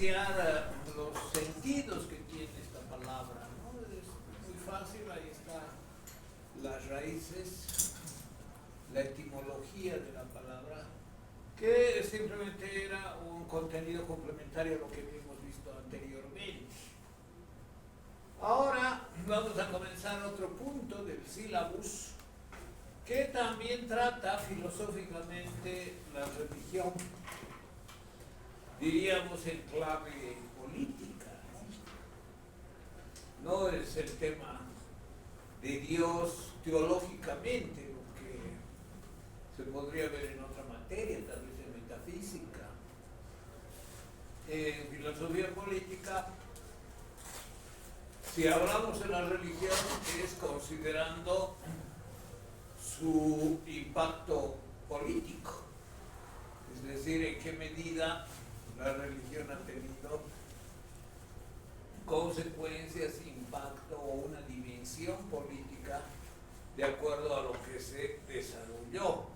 apreciar los sentidos que tiene esta palabra, ¿no? Es muy fácil, ahí están las raíces, la etimología de la palabra, que simplemente era un contenido complementario a lo que habíamos visto anteriormente. Ahora vamos a comenzar otro punto del sílabus, que también trata filosóficamente la religión, diríamos en clave política, ¿no? No es el tema de Dios teológicamente, lo que se podría ver en otra materia, tal vez en metafísica. En filosofía política, si hablamos de la religión, es considerando su impacto político, es decir, en qué medida la religión ha tenido consecuencias, impacto o una dimensión política de acuerdo a lo que se desarrolló.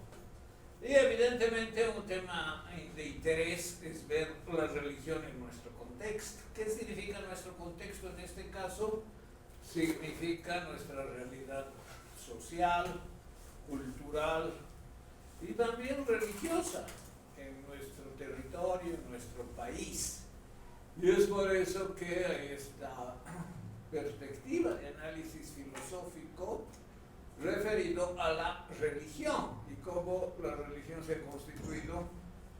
Y evidentemente un tema de interés es ver la religión en nuestro contexto. ¿Qué significa nuestro contexto en este caso? Significa nuestra realidad social, cultural y también religiosa en nuestro territorio, en nuestro país. Y es por eso que hay esta perspectiva de análisis filosófico referido a la religión y cómo la religión se ha constituido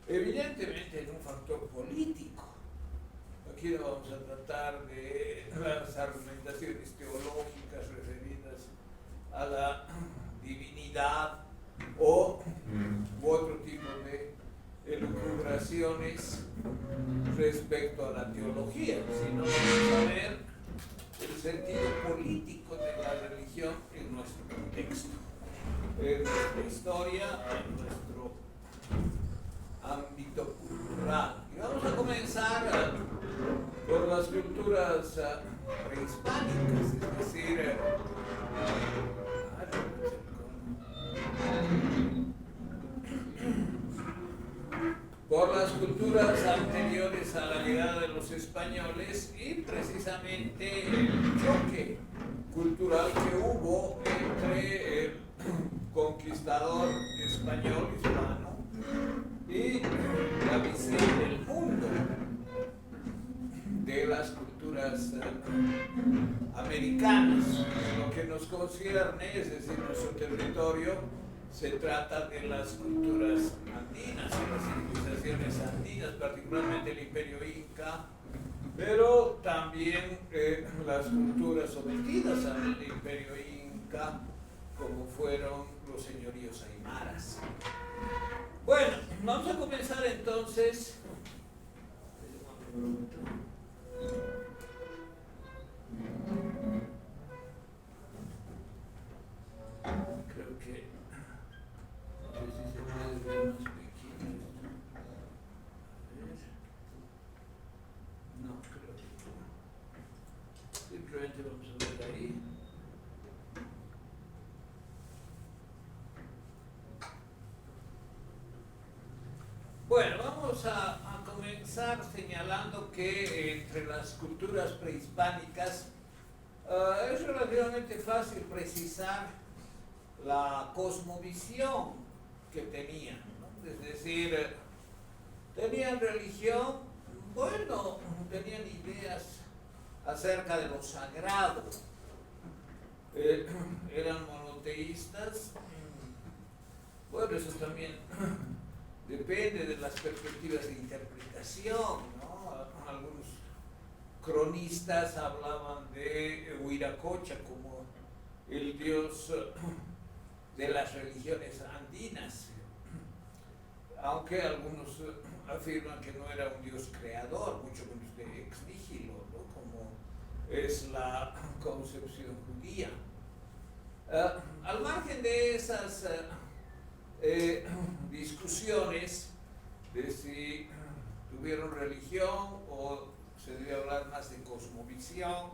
evidentemente en un factor político. Aquí no vamos a tratar de las argumentaciones teológicas referidas a la divinidad o otro tipo de elucubraciones respecto a la teología, sino vamos a ver el sentido político de la religión en nuestro contexto, en nuestra historia, en nuestro ámbito cultural. Y vamos a comenzar por las culturas prehispánicas, es decir, por las culturas anteriores a la llegada de los españoles y precisamente el choque cultural que hubo entre el conquistador español hispano y la visión del mundo de las culturas americanas. Lo que nos concierne, es decir, nuestro territorio, se trata de las culturas andinas, de las civilizaciones andinas, particularmente el Imperio Inca, pero también las culturas sometidas al Imperio Inca, como fueron los señoríos aymaras. Bueno, vamos a comenzar entonces. Creo que no sé si se puede ver más pequeño esto. A ver. No, creo que no. Simplemente vamos a ver ahí. Bueno, vamos a comenzar señalando que entre las culturas prehispánicas es relativamente fácil precisar la cosmovisión que tenían, ¿no? Es decir, tenían religión, bueno, tenían ideas acerca de lo sagrado, eran monoteístas, bueno, eso también depende de las perspectivas de interpretación, ¿no? Algunos cronistas hablaban de Huiracocha como el dios de las religiones andinas, aunque algunos afirman que no era un dios creador, mucho menos de ex nihilo, ¿no? Como es la concepción judía. Al margen de esas discusiones de si tuvieron religión o se debe hablar más de cosmovisión,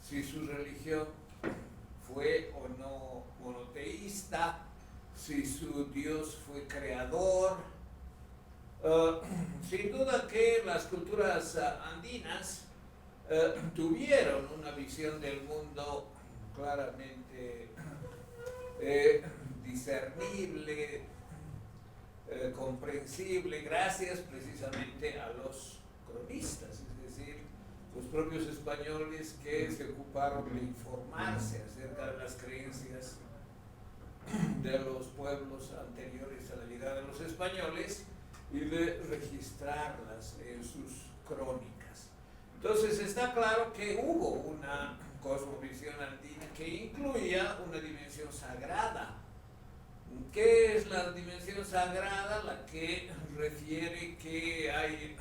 si su religión fue o no monoteísta, si su Dios fue creador, Uh, Sin duda que las culturas andinas tuvieron una visión del mundo claramente discernible, comprensible, gracias precisamente a los cronistas, es decir, los propios españoles que se ocuparon de informarse acerca de las creencias de los pueblos anteriores a la llegada de los españoles y de registrarlas en sus crónicas. Entonces está claro que hubo una cosmovisión andina que incluía una dimensión sagrada. ¿Qué es la dimensión sagrada? La que refiere que hay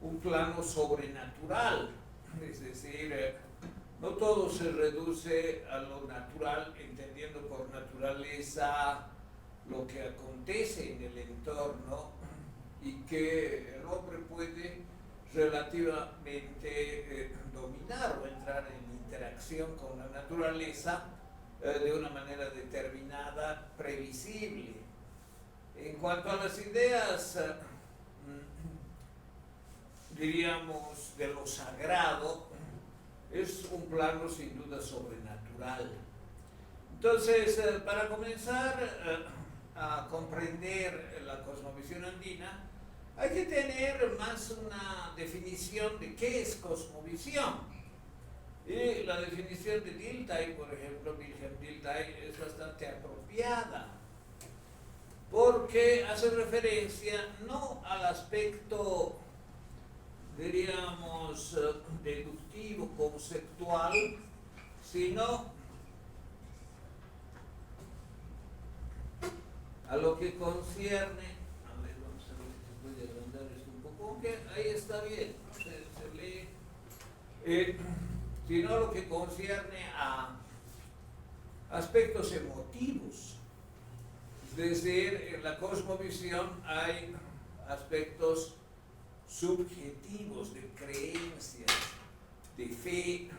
un plano sobrenatural, es decir, no todo se reduce a lo natural, entendiendo por naturaleza lo que acontece en el entorno y que el hombre puede relativamente dominar o entrar en interacción con la naturaleza de una manera determinada, previsible. En cuanto a las ideas, diríamos, de lo sagrado, es un plano sin duda sobrenatural. Entonces, para comenzar a comprender la cosmovisión andina, hay que tener más una definición de qué es cosmovisión. Y la definición de Dilthey, por ejemplo, Wilhelm Dilthey, es bastante apropiada, porque hace referencia no al aspecto, diríamos, deductivo, conceptual, sino a lo que concierne, a ver, vamos a ver si se puede agrandar esto un poco, aunque ahí está bien, ¿no? Se lee, sino a lo que concierne a aspectos emotivos. Es decir, en la cosmovisión hay aspectos subjetivos de creencias, de fe,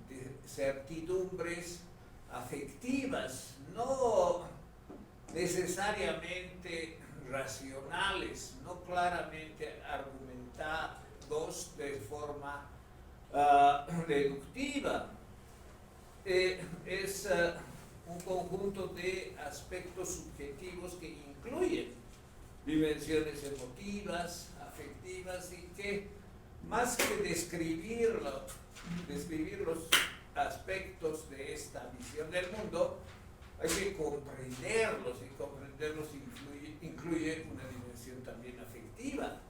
de certidumbres afectivas, no necesariamente racionales, no claramente argumentados de forma deductiva. Es un conjunto de aspectos subjetivos que incluyen dimensiones emotivas, afectivas, y que más que describir los aspectos de esta visión del mundo, hay que comprenderlos, y comprenderlos incluye una dimensión también afectiva.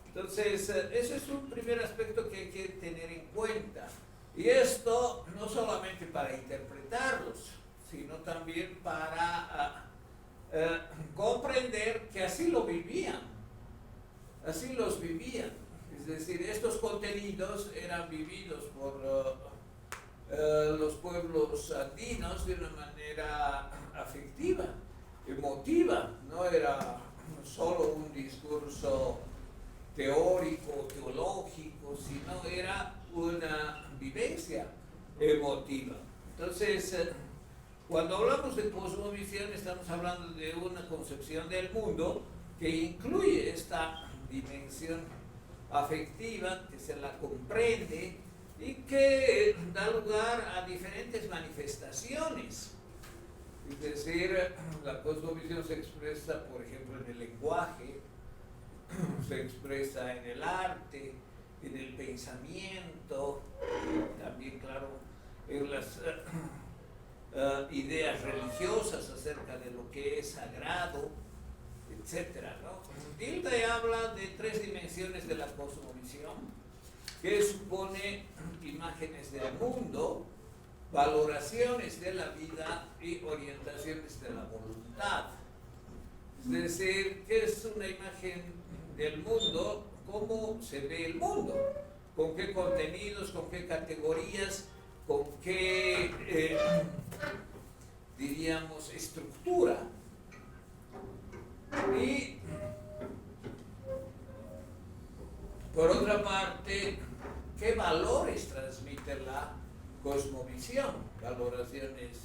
Entonces, ese es un primer aspecto que hay que tener en cuenta. Y esto no solamente para interpretarlos, sino también para comprender que así lo vivían, así los vivían. Es decir, estos contenidos eran vividos por los pueblos andinos de una manera afectiva, emotiva, no era solo un discurso teórico, teológico, sino era una vivencia emotiva. Entonces, cuando hablamos de cosmovisión, estamos hablando de una concepción del mundo que incluye esta dimensión afectiva, que se la comprende y que da lugar a diferentes manifestaciones. Es decir, la cosmovisión se expresa, por ejemplo, en el lenguaje, se expresa en el arte, en el pensamiento, también, claro, en las ideas religiosas acerca de lo que es sagrado, etcétera, ¿no? Dilthey habla de tres dimensiones de la cosmovisión, que supone imágenes del mundo, valoraciones de la vida y orientaciones de la voluntad. Es decir, ¿qué es una imagen del mundo? ¿Cómo se ve el mundo? ¿Con qué contenidos? ¿Con qué categorías? ¿Con qué, diríamos, estructura? Y, por otra parte, ¿qué valores transmite la cosmovisión? Valoraciones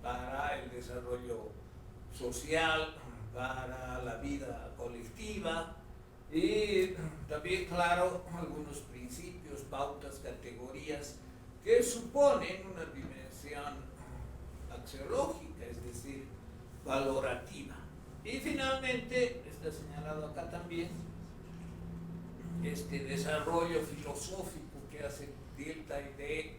para el desarrollo social, para la vida colectiva, y también, claro, algunos principios, pautas, categorías que suponen una dimensión axiológica, es decir, valorativa. Y finalmente, está señalado acá también, este desarrollo filosófico que hace Dilthey de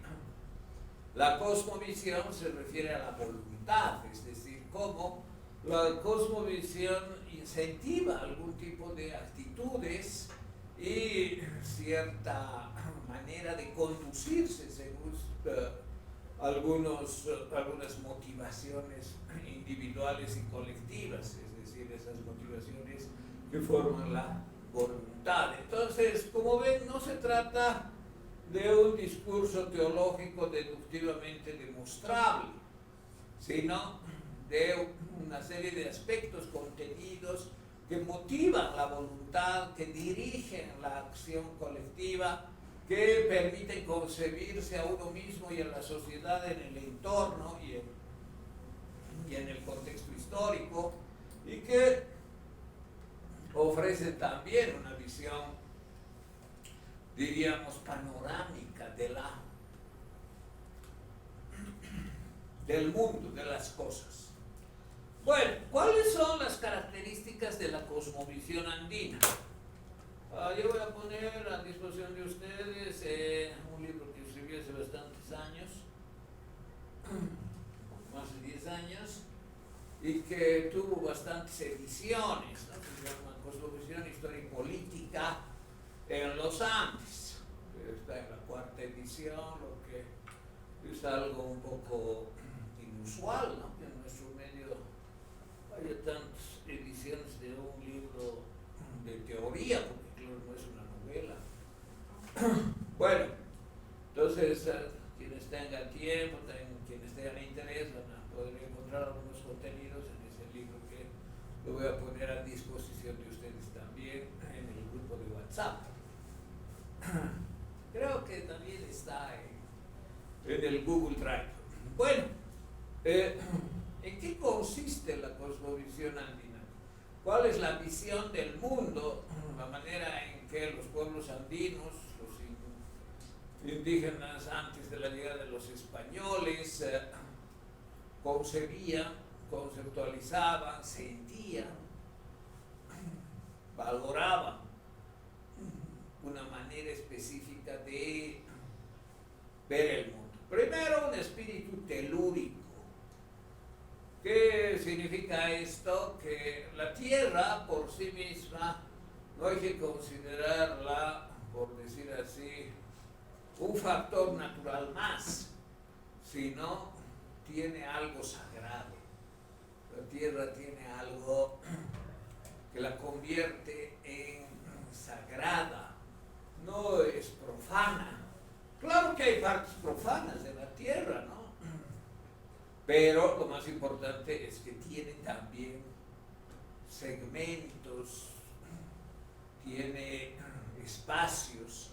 la cosmovisión se refiere a la voluntad, es decir, cómo la cosmovisión incentiva algún tipo de actitudes y cierta manera de conducirse según algunas motivaciones individuales y colectivas, es decir, esas motivaciones que forman la voluntad. Entonces, como ven, no se trata de un discurso teológico deductivamente demostrable, sino de una serie de aspectos contenidos que motivan la voluntad, que dirigen la acción colectiva, que permiten concebirse a uno mismo y a la sociedad en el entorno y en el contexto histórico, y que ofrecen también una visión, diríamos, panorámica del mundo, de las cosas. Bueno, ¿cuáles son las características de la cosmovisión andina? Yo voy a poner a disposición de ustedes un libro que escribí hace bastantes años, más de 10 años, y que tuvo bastantes ediciones, ¿no? Se llama Cosmovisión, Historia y Política en los Andes. Está en la 4ª edición, lo que es algo un poco inusual, ¿no? Que en nuestro medio haya tantas ediciones de un libro de teoría, porque claro, no es una novela. Bueno, entonces quienes tengan tiempo, quienes tengan interés, van a poder encontrar algunos contenidos en ese libro que lo voy a poner a disposición de ustedes también en el grupo de WhatsApp. Creo que también está en el Google Drive. Bueno, ¿en qué consiste la cosmovisión andina? ¿Cuál es la visión del mundo, la manera en que los pueblos andinos, los indígenas antes de la llegada de los españoles, concebían, conceptualizaban, sentían, valoraban una manera específica de ver el mundo? Primero, un espíritu telúrico. ¿Qué significa esto? Que la Tierra por sí misma no hay que considerarla, por decir así, un factor natural más, sino tiene algo sagrado. La Tierra tiene algo que la convierte en sagrada, no es profana. Claro que hay partes profanas de la Tierra, ¿no? Pero lo más importante es que tiene también segmentos, tiene espacios,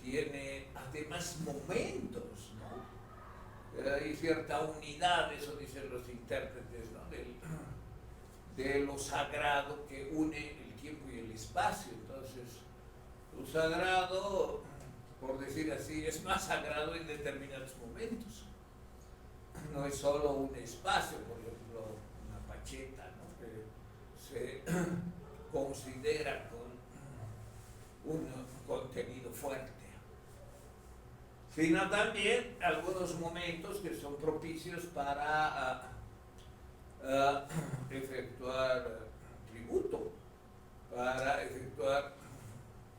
tiene además momentos, ¿no? Hay cierta unidad, eso dicen los intérpretes, ¿no? De lo sagrado que une el tiempo y el espacio. Entonces, lo sagrado, por decir así, es más sagrado en determinados momentos. No es solo un espacio, por ejemplo, una pacheta, ¿no? Que se considera con un contenido fuerte, sino también algunos momentos que son propicios para efectuar tributo, para efectuar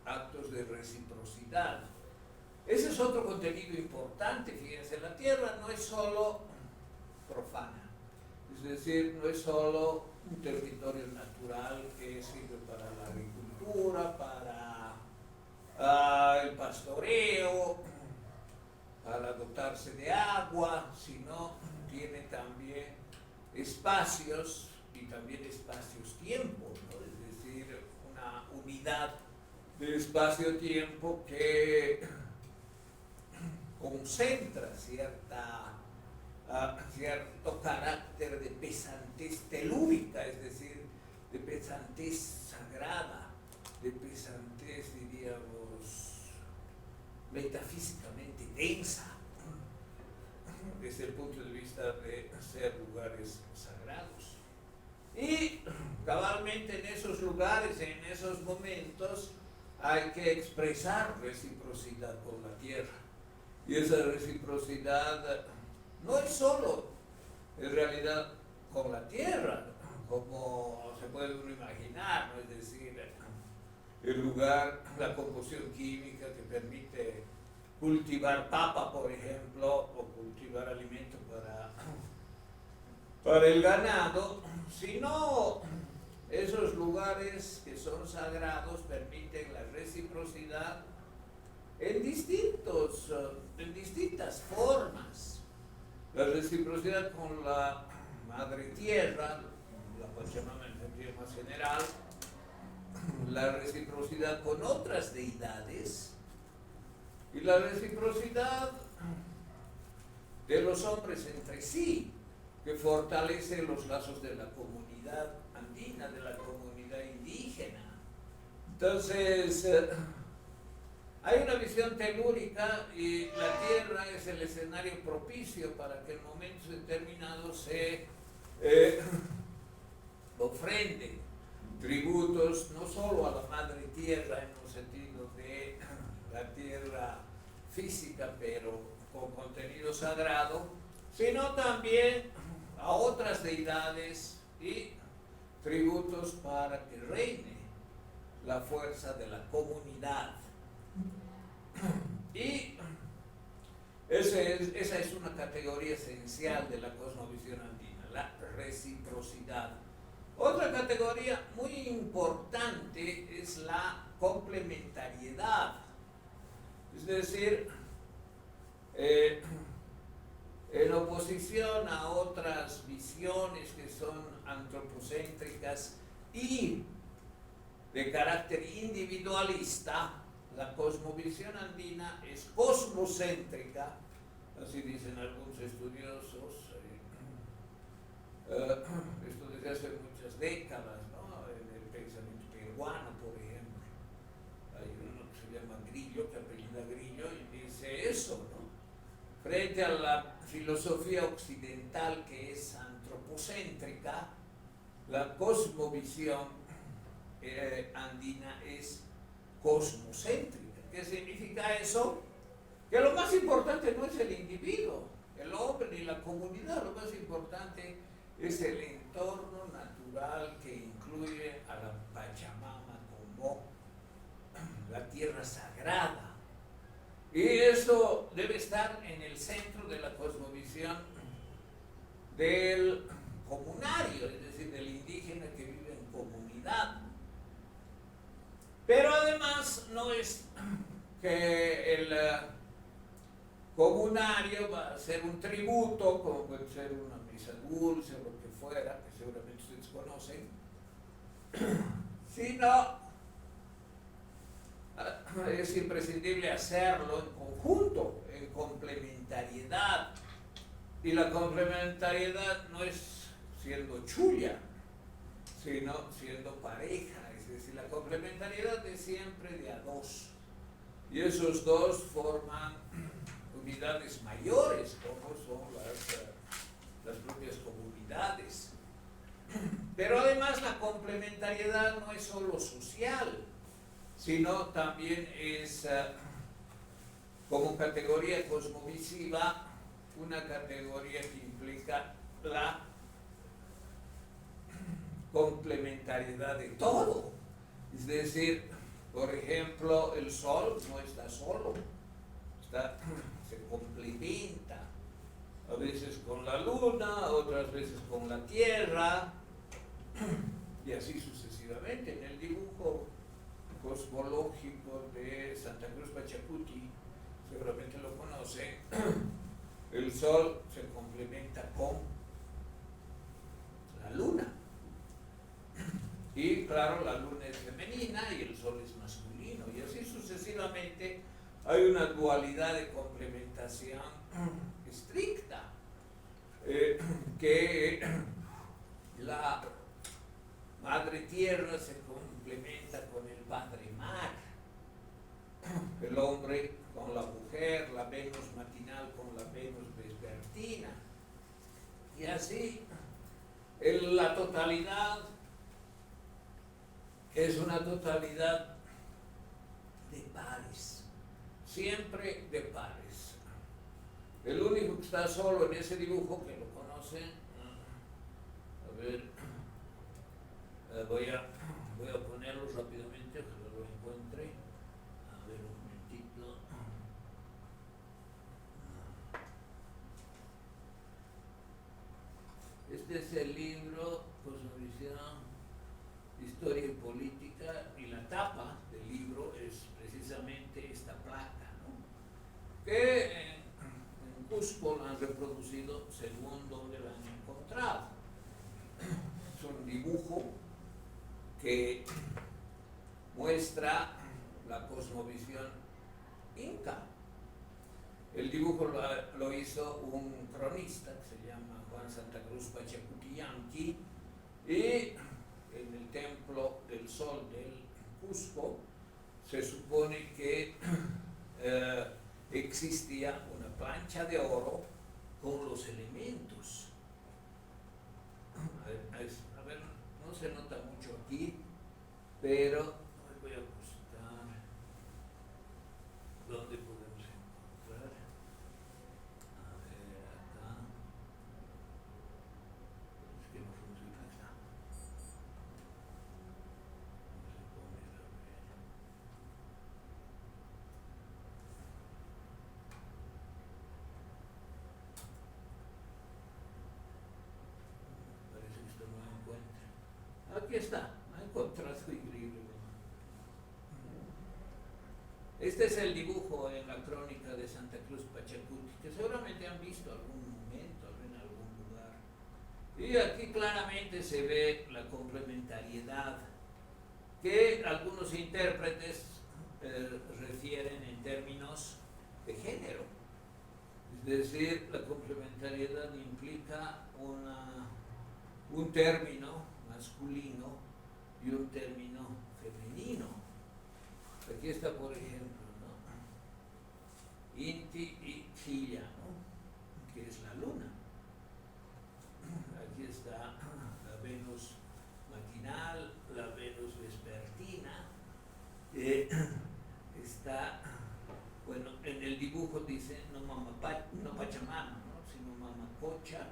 actos de reciprocidad. Ese es otro contenido importante. Fíjense, la Tierra no es solo profana, es decir, no es solo un territorio natural que sirve para la agricultura, para el pastoreo, para dotarse de agua, sino tiene también espacios y también espacios-tiempo, ¿no? Es decir, una unidad de espacio-tiempo que concentra cierto carácter de pesantez telúrica, es decir, de pesantez sagrada, de pesantez, diríamos, metafísicamente densa, desde el punto de vista de ser lugares sagrados. Y cabalmente en esos lugares, en esos momentos, hay que expresar reciprocidad con la tierra. Y esa reciprocidad no es solo, en realidad, con la tierra, como se puede uno imaginar, ¿no? Es decir, el lugar, la composición química que permite cultivar papa, por ejemplo, o cultivar alimento para el ganado, sino esos lugares que son sagrados permiten la reciprocidad en distintas formas. La reciprocidad con la madre tierra, la Pachamama en sentido más general, la reciprocidad con otras deidades y la reciprocidad de los hombres entre sí, que fortalece los lazos de la comunidad andina, de la comunidad indígena. Entonces, hay una visión telúrica y la tierra es el escenario propicio para que en momentos determinados se ofrenden tributos no solo a la madre tierra en un sentido de la tierra física, pero con contenido sagrado, sino también a otras deidades y tributos para que reine la fuerza de la comunidad. Y esa es una categoría esencial de la cosmovisión andina, la reciprocidad. Otra categoría muy importante es la complementariedad, es decir, en oposición a otras visiones que son antropocéntricas y de carácter individualista, la cosmovisión andina es cosmocéntrica, así dicen algunos estudiosos, esto desde hace muchas décadas, ¿no? En el pensamiento peruano, por ejemplo, hay uno que se llama Grillo, que apellida Grillo, y dice eso, ¿no? Frente a la filosofía occidental que es antropocéntrica, la cosmovisión andina es cosmocéntrica. ¿Qué significa eso? Que lo más importante no es el individuo, el hombre ni la comunidad, lo más importante es el entorno natural que incluye a la Pachamama como la tierra sagrada. Y eso debe estar en el centro de la cosmovisión del comunario, es decir, del indígena que vive en comunidad. Pero además no es que el comunario va a ser un tributo, como puede ser una misa dulce o lo que fuera, que seguramente ustedes conocen, sino es imprescindible hacerlo en conjunto, en complementariedad. Y la complementariedad no es siendo chulla, sino siendo pareja. Es decir, la complementariedad es siempre de a dos. Y esos dos forman unidades mayores, como son las propias comunidades. Pero además la complementariedad no es solo social, sino también es como categoría cosmovisiva una categoría que implica la complementariedad de todo. Es decir, por ejemplo, el sol no está solo, se complementa, a veces con la luna, otras veces con la tierra, y así sucesivamente. En el dibujo cosmológico de Santa Cruz Pachacuti, seguramente lo conocen, el sol se complementa con la luna. Y claro, la luna es femenina y el sol es masculino, y así sucesivamente hay una dualidad de complementación estricta que la Madre Tierra se complementa con el Padre Mar, el hombre con la mujer, la Venus matinal con la Venus vespertina, y así la totalidad es una totalidad de pares, siempre de pares. El único que está solo en ese dibujo, que lo conocen, a ver, voy a ponerlo rápidamente, que lo encuentre. A ver, un momentito. Este es el libro Cosmovisión, Historia y Política, y la tapa del libro es precisamente esta placa, ¿no? Que en Cusco la han reproducido según donde la han encontrado. Es un dibujo que muestra la cosmovisión inca. El dibujo lo hizo un cronista que se llama Juan Santa Cruz Pachacutiyanqui, y en el Templo del Sol del Cusco se supone que existía una plancha de oro con los elementos. A ver, no se nota mucho aquí, pero voy a buscar dónde podemos encontrar. A ver, acá. Es que no funciona acá. Vamos a poner, a ver. Parece que esto no lo encuentra. Aquí está, ha encontrado increíble. Este es el dibujo en la crónica de Santa Cruz Pachacuti, que seguramente han visto algún momento, en algún lugar. Y aquí claramente se ve la complementariedad que algunos intérpretes refieren en términos de género. Es decir, la complementariedad implica un término masculino y un término femenino. Aquí está, por ejemplo, ¿no? Inti y Chilla, ¿no? Que es la luna. Aquí está la Venus matinal, la Venus vespertina. Está, bueno, en el dibujo dice no Pachamama, ¿no? Sino Mamacocha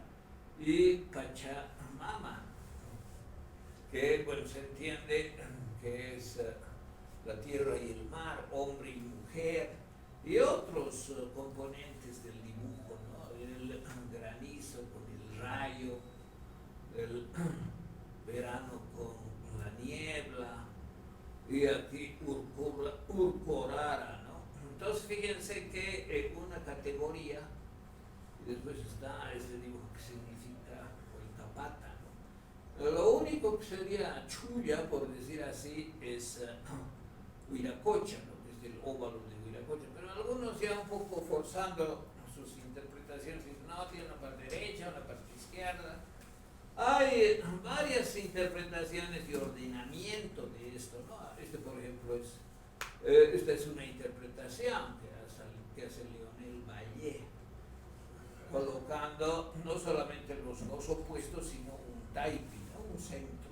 y Pachamama, que, bueno, se entiende que es la tierra y el mar, hombre y mujer, y otros componentes del dibujo, ¿no? El granizo con el rayo, el verano con la niebla, y aquí Urcorara, ¿no? Entonces fíjense que una categoría, y después está este dibujo que significa Huaycapata, ¿no? Lo único que sería Chuya, por decir así, es Huiracocha, ¿no? Desde el óvalo de Huiracocha, pero algunos ya un poco forzando sus interpretaciones, dicen, no, tiene una parte derecha, una parte izquierda. Hay varias interpretaciones y ordenamiento de esto, ¿no? Por ejemplo, esta es una interpretación que hace Leonel Valle, colocando no solamente los dos opuestos, sino un taipi, ¿no? Un centro.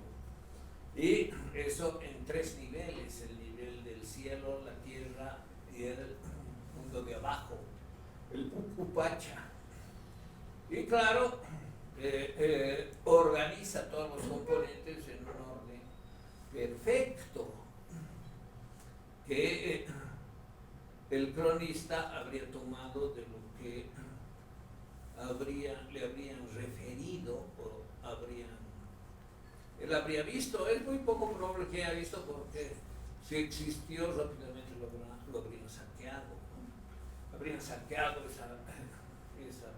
Y eso en tres niveles: el nivel del cielo, la tierra y el mundo de abajo, el Pucupacha. Y claro, organiza todos los componentes en un orden perfecto, que el cronista habría tomado de lo que le habrían referido o él habría visto. Es muy poco probable que haya visto, porque si existió rápidamente lo habrían saqueado, ¿no? Habrían saqueado esa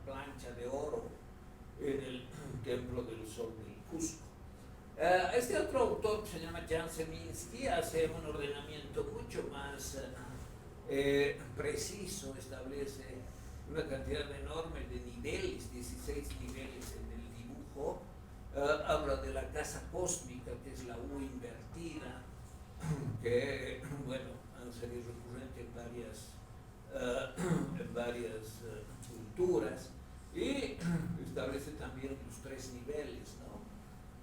plancha de oro en el Templo del Sol del Cusco. Este otro autor, que se llama Jan Seminsky, hace un ordenamiento mucho más preciso, establece una cantidad enorme de niveles, 16 niveles en el dibujo, habla de la casa cósmica, que es la U invertida, que, bueno, han sido recurrente en varias culturas, y establece también los tres niveles, ¿no?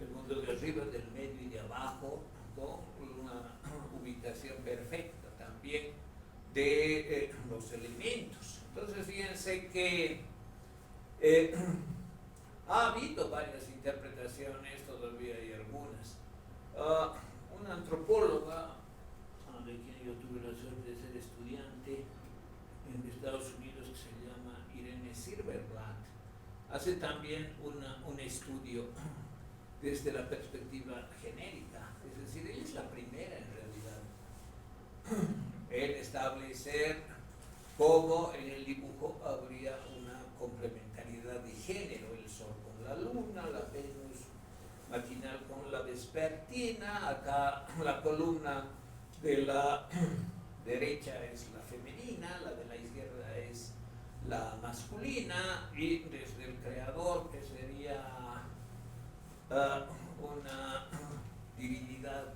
El mundo de arriba, del medio y de abajo, con una ubicación perfecta también de los elementos. Entonces, fíjense que ha habido varias interpretaciones, todavía hay algunas. Una antropóloga, de quien yo tuve la suerte de ser estudiante en Estados Unidos, que se llama Irene Silverblatt, hace también un estudio desde la perspectiva genérica, es decir, ella es la primera en realidad en establecer cómo en el dibujo habría una complementariedad de género, el Sol con la Luna, la Venus matinal con la vespertina, acá la columna de la derecha es la femenina, la de la izquierda es la masculina, y desde el creador, que sería una divinidad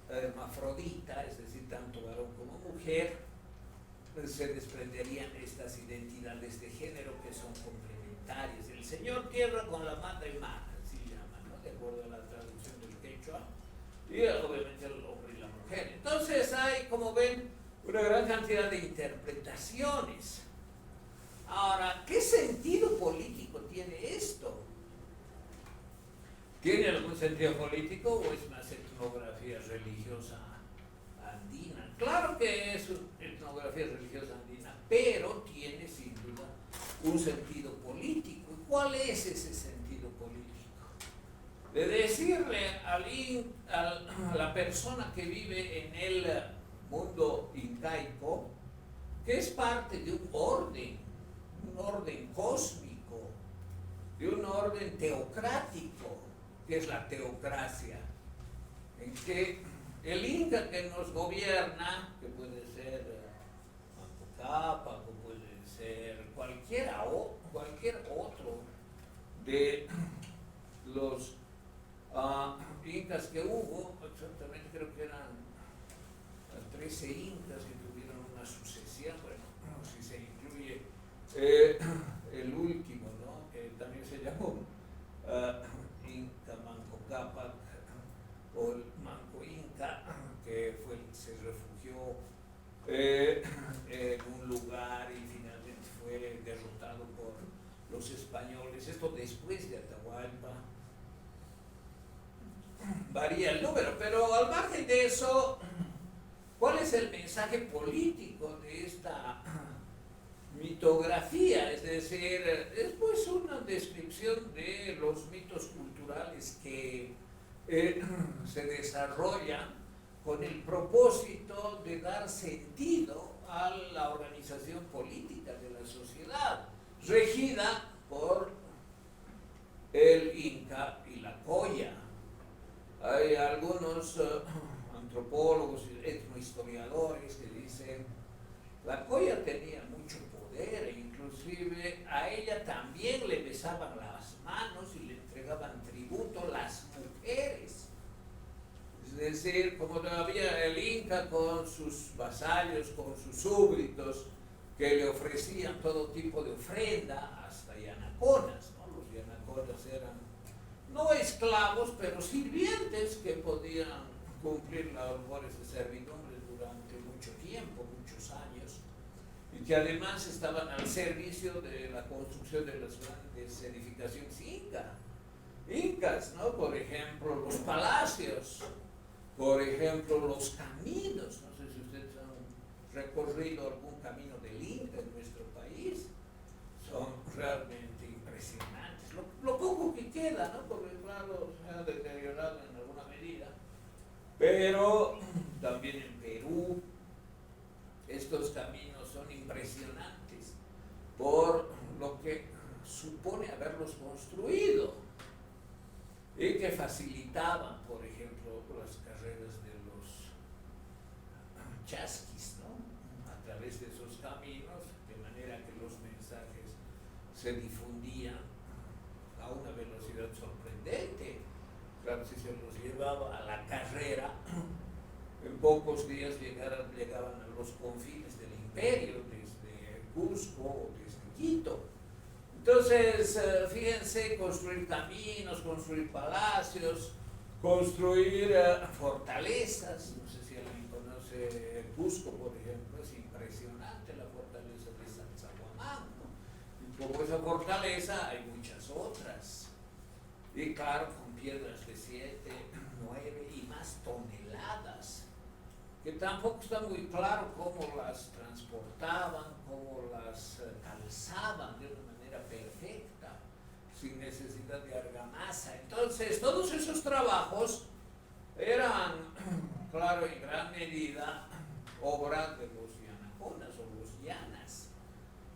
hermafrodita, es decir, tanto varón como mujer, se desprenderían estas identidades de género que son complementarias. El señor tierra con la madre mar, así llaman, ¿no? De acuerdo a la traducción del quechua, y obviamente el hombre y la mujer. Entonces hay, como ven, una gran cantidad de interpretaciones. Ahora, ¿qué sentido político tiene esto? ¿Tiene algún sentido político o es más etnografía religiosa andina? Claro que es etnografía religiosa andina, pero tiene sin duda un sentido político. ¿Y cuál es ese sentido político? De decirle a la persona que vive en el mundo incaico que es parte de un orden cósmico, de un orden teocrático, que es la teocracia, en que el Inca que nos gobierna, que puede ser Manco Cápac, o puede ser cualquier otro de los incas que hubo, exactamente creo que eran 13 incas que tuvieron una sucesión, bueno, si se incluye el último, ¿no? Que también se llamó Inca Manco Cápac, o el Manco Inca, que se refugió en un lugar y finalmente fue derrotado por los españoles. Esto después de Atahualpa. Varía el número, pero al margen de eso, ¿cuál es el mensaje político de esta mitografía? Es decir, es pues una descripción de los mitos culturales que se desarrollan con el propósito de dar sentido a la organización política de la sociedad, regida por el Inca y la Coya. Hay algunos antropólogos y etnohistoriadores que dicen la Coya tenía mucho poder, e inclusive a ella también le besaban las manos y le entregaban tributo las mujeres. Es decir, como todavía el Inca con sus vasallos, con sus súbditos, que le ofrecían todo tipo de ofrenda, hasta yanaconas, ¿no? Los yanaconas eran no esclavos, pero sirvientes que podían cumplir las labores de servidumbre durante mucho tiempo, muchos años, y que además estaban al servicio de la construcción de las grandes edificaciones incas, ¿no? Por ejemplo, los palacios, por ejemplo, los caminos. No sé si ustedes han recorrido algún camino del Inca en nuestro país, son realmente impresionantes. Lo poco que queda, ¿no? Porque claro, se ha deteriorado en alguna medida, pero también en Perú estos caminos son impresionantes por lo que supone haberlos construido y que facilitaban, por ejemplo, las carreras de los chasquis, ¿no? A través de esos caminos, de manera que los mensajes se difundían a una velocidad sorprendente. claro, si se los llevaba a la carrera, en pocos días llegaban a los confines del imperio, desde Cusco o desde Quito. Entonces, fíjense, construir caminos, construir palacios, construir fortalezas. No sé si alguien conoce Cusco, por ejemplo, es impresionante la fortaleza de Sacsayhuamán, ¿no? Y como esa fortaleza hay muchas otras. Y claro, con piedras de 7, 9 y más toneladas, que tampoco está muy claro cómo las transportaban, cómo las calzaban de una manera perfecta, sin necesidad de argamasa. Entonces, todos esos trabajos eran, claro, en gran medida, obra de los yanaconas o los llanas.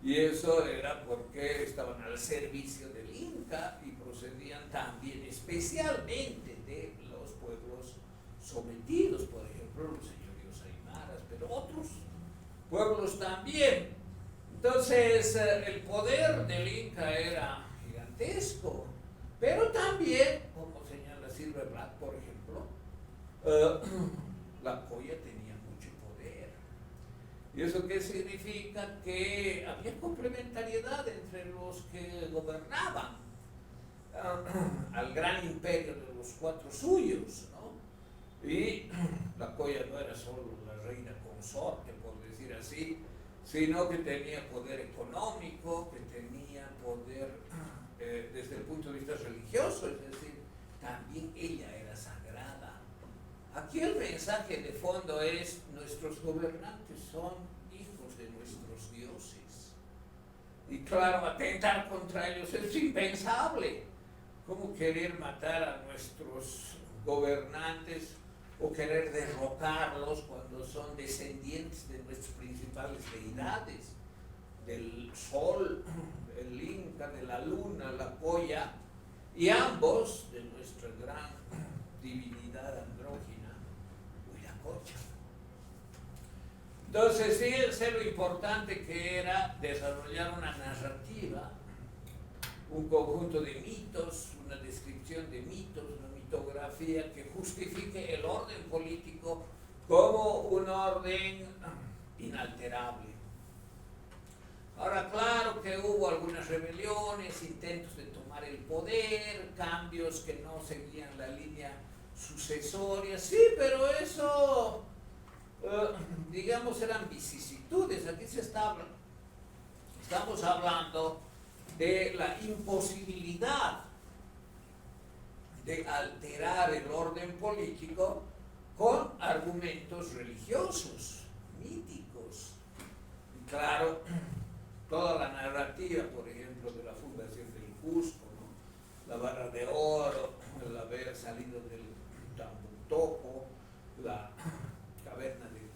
Y eso era porque estaban al servicio del Inca y procedían también especialmente de los pueblos sometidos, por ejemplo, los señoríos aymaras, pero otros pueblos también. Entonces, el poder del Inca era gigantesco, pero también, como señala Silverblatt, por ejemplo, la Coya tenía mucho poder. ¿Y eso qué significa? Que había complementariedad entre los que gobernaban al gran imperio de los 4 suyos, ¿no? Y la Coya no era solo la reina consorte, por decir así, sino que tenía poder económico, que tenía poder desde el punto de vista religioso, es decir, también ella era sagrada. Aquí el mensaje de fondo es: nuestros gobernantes son hijos de nuestros dioses. Y claro, atentar contra ellos es impensable. ¿Cómo querer matar a nuestros gobernantes o querer derrocarlos cuando son descendientes de nuestras principales deidades? Del sol, el Inca, de la luna, la Coya, y ambos de nuestra gran divinidad andrógina, Huiracocha. Entonces, fíjense lo importante que era desarrollar una narrativa, un conjunto de mitos, una descripción de mitos, una mitografía que justifique el orden político como un orden inalterable. Ahora, claro que hubo algunas rebeliones, intentos de tomar el poder, cambios que no seguían la línea sucesoria, sí, pero eso, digamos, eran vicisitudes. Aquí estamos hablando de la imposibilidad de alterar el orden político con argumentos religiosos, míticos. Y claro, toda la narrativa, por ejemplo, de la fundación del Cusco, ¿no? La barra de oro, el haber salido del Tambutoco, la caverna de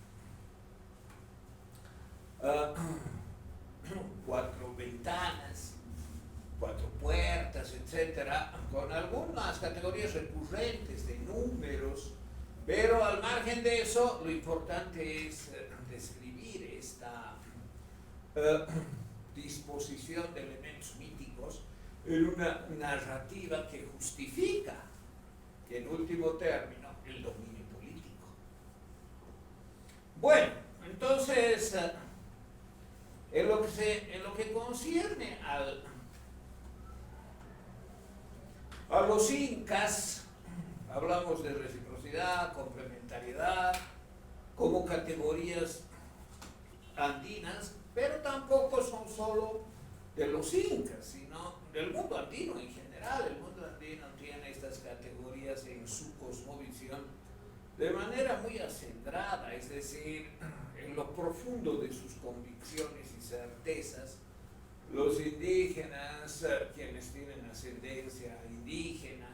4 ventanas, 4 puertas, etcétera, con algunas categorías recurrentes de números, pero al margen de eso, lo importante es describir esta disposición de elementos míticos en una narrativa que justifica, en último término, el dominio político. Bueno, entonces, en lo que concierne a los incas, hablamos de reciprocidad, complementariedad, como categorías andinas, pero tampoco son solo de los incas, sino del mundo andino en general. El mundo andino tiene estas categorías en su cosmovisión de manera muy acendrada, es decir, en lo profundo de sus convicciones y certezas. Los indígenas, quienes tienen ascendencia indígena,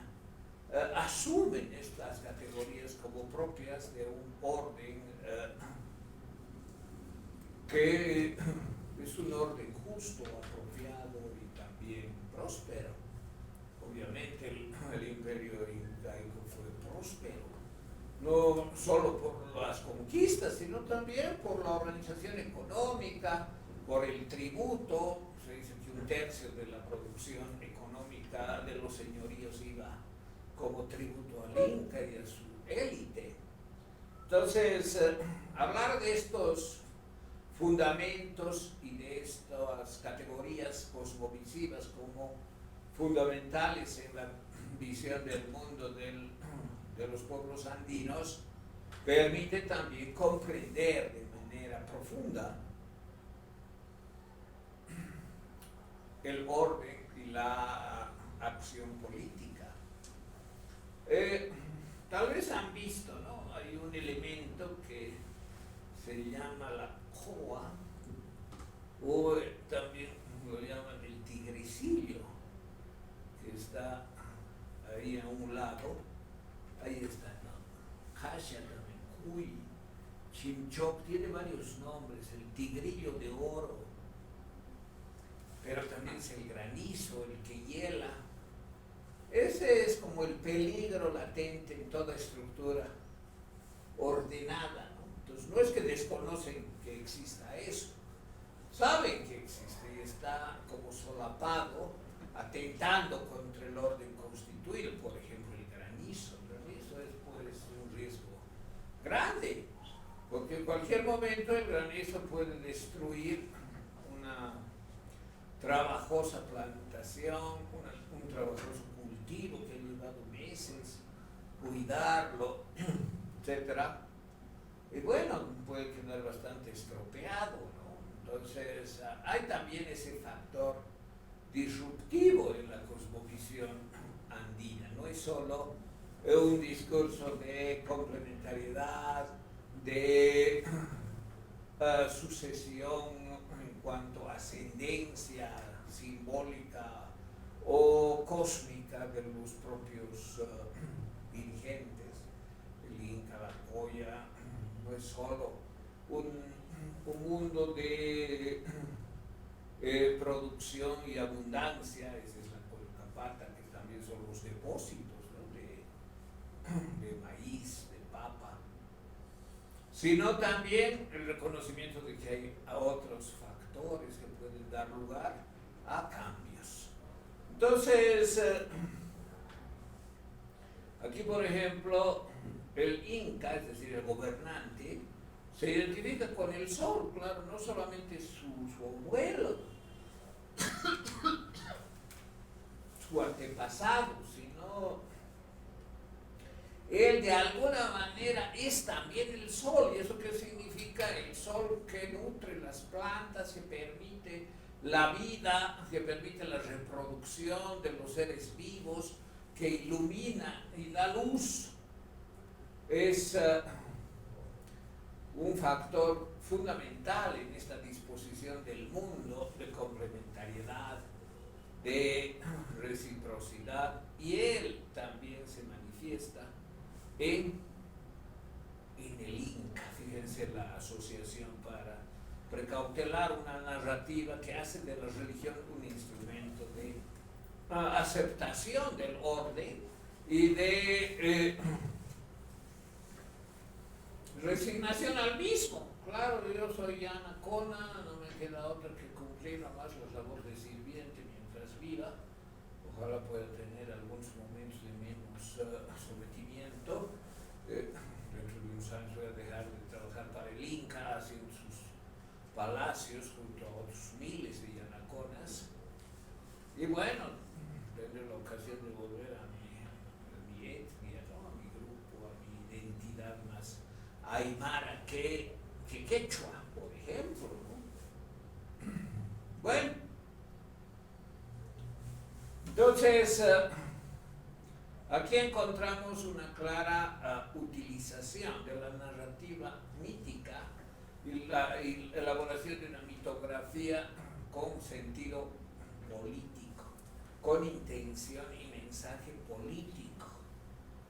asumen estas categorías como propias de un orden que es un orden justo, apropiado y también próspero. Obviamente el imperio incaico fue próspero, no solo por las conquistas, sino también por la organización económica, por el tributo. Se dice que 1/3 de la producción económica de los señoríos iba como tributo al Inca y a su élite. Entonces, hablar de estos fundamentos y de estas categorías cosmovisivas como fundamentales en la visión del mundo de los pueblos andinos permite también comprender de manera profunda el orden y la acción política. Tal vez han visto, ¿no? Hay un elemento que se llama la coa, o también lo llaman el tigrecillo, que está ahí a un lado. Ahí está, ¿no? Hasha también, Cuy, Chimchoc, tiene varios nombres, el tigrillo de oro, pero también es el granizo, el que hiela. Ese es como el peligro latente en toda estructura ordenada, ¿no? Entonces no es que desconocen que exista eso, saben que existe y está como solapado, atentando contra el orden constituido. Por ejemplo, el granizo. El granizo es pues un riesgo grande, porque en cualquier momento el granizo puede destruir una trabajosa plantación, un trabajoso cultivo que ha llevado meses cuidarlo, etcétera. Y bueno, puede quedar bastante estropeado, ¿no? Entonces, hay también ese factor disruptivo en la cosmovisión andina. No es solo un discurso de complementariedad, de sucesión en cuanto a ascendencia simbólica o cósmica de los propios dirigentes. El Inca, la Coya, no es solo un mundo de producción y abundancia. Esa es la Colcapata, que también son los depósitos, ¿no? de maíz, de papa, sino también el reconocimiento de que hay otros factores que pueden dar lugar a cambios. Entonces, aquí por ejemplo, el Inca, es decir, el gobernante, se identifica con el sol, claro, no solamente su abuelo, su antepasado, sino él de alguna manera es también el sol. ¿Y eso qué significa? El sol que nutre las plantas, que permite la vida, que permite la reproducción de los seres vivos, que ilumina y da luz. Es un factor fundamental en esta disposición del mundo de complementariedad, de reciprocidad, y él también se manifiesta en el Inca. Fíjense la asociación para precautelar una narrativa que hace de la religión un instrumento de aceptación del orden y de resignación al mismo. Claro, yo soy Yanacona, no me queda otra que cumplir nomás la labor de sirviente mientras viva. Ojalá pueda tener algunos momentos de menos sometimiento. Dentro de unos años voy a dejar de trabajar para el Inca, haciendo sus palacios junto a otros miles de Yanaconas. Y bueno, tendré la ocasión de volver a mi etnia, ¿no? A mi grupo, a mi identidad más aymara que quechua, por ejemplo, ¿no? Bueno, entonces aquí encontramos una clara utilización de la narrativa mítica y la elaboración de una mitografía con sentido político, con intención y mensaje político,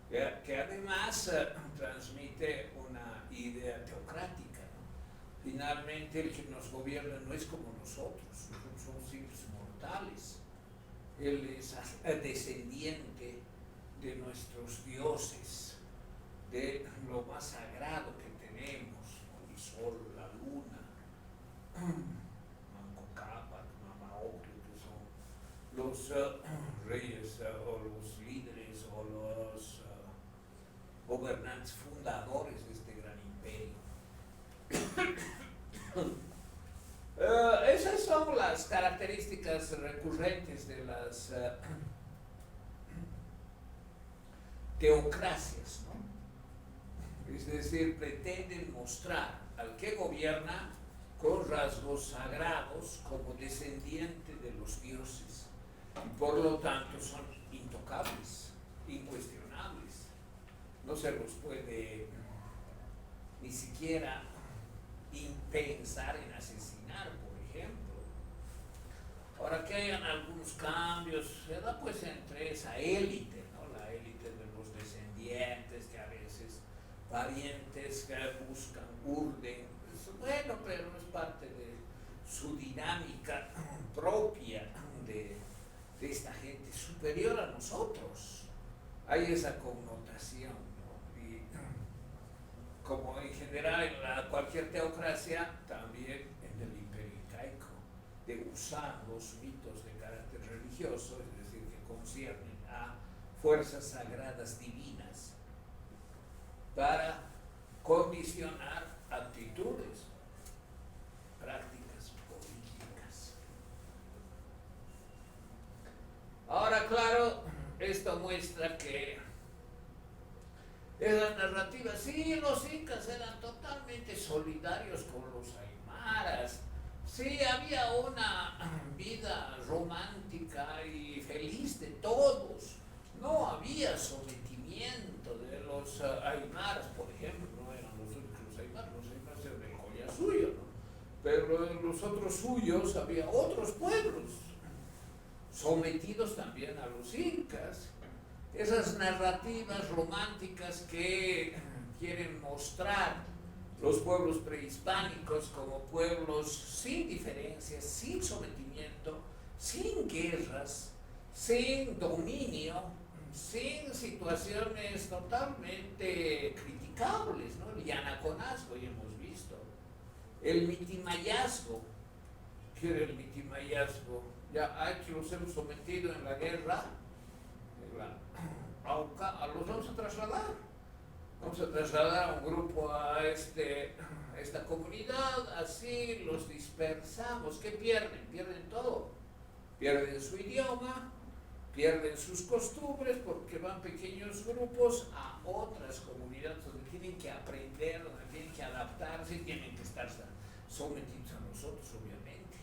que además transmite una idea teocrática, ¿no? Finalmente el que nos gobierna no es como nosotros somos simples mortales. Él es descendiente de nuestros dioses, de lo más sagrado que tenemos, ¿no? El sol, la luna, Manco Cápac, Mama Ocllo, que son los reyes o los líderes o o los gobernantes fundadores de este gran imperio. Esas son las características recurrentes de las teocracias, ¿no? Es decir, pretenden mostrar al que gobierna con rasgos sagrados como descendiente de los dioses y por lo tanto son intocables, incuestionables. No se los puede ni siquiera pensar en asesinar, por ejemplo. Ahora que hayan algunos cambios, se da pues entre esa élite, ¿no? La élite de los descendientes, que a veces parientes que buscan, urden, pues, bueno, pero es parte de su dinámica propia de esta gente superior a nosotros. Hay esa connotación, ¿no? Y como en general en cualquier teocracia, también en el imperio incaico, de usar los mitos de carácter religioso, es decir, que conciernen a fuerzas sagradas divinas, para condicionar actitudes, prácticas políticas. Ahora, claro, esto muestra que esas narrativas, sí, los incas eran totalmente solidarios con los aymaras, sí, había una vida romántica y feliz de todos, no había sometimiento de los aymaras, por ejemplo, no eran los únicos aymaras eran de joya suyo, ¿no? Pero en los otros suyos había otros pueblos sometidos también a los incas. Esas narrativas románticas que quieren mostrar los pueblos prehispánicos como pueblos sin diferencias, sin sometimiento, sin guerras, sin dominio, sin situaciones totalmente criticables, ¿no? El yanaconazgo ya hemos visto. El mitimayazgo, ¿qué era el mitimayazgo? Ya que los hemos sometido en la guerra, los vamos a trasladar. Vamos a trasladar a un grupo a esta comunidad, así los dispersamos. ¿Qué pierden? Pierden todo. Pierden su idioma, pierden sus costumbres, porque van pequeños grupos a otras comunidades donde tienen que aprender, donde tienen que adaptarse, tienen que estar sometidos a nosotros, obviamente.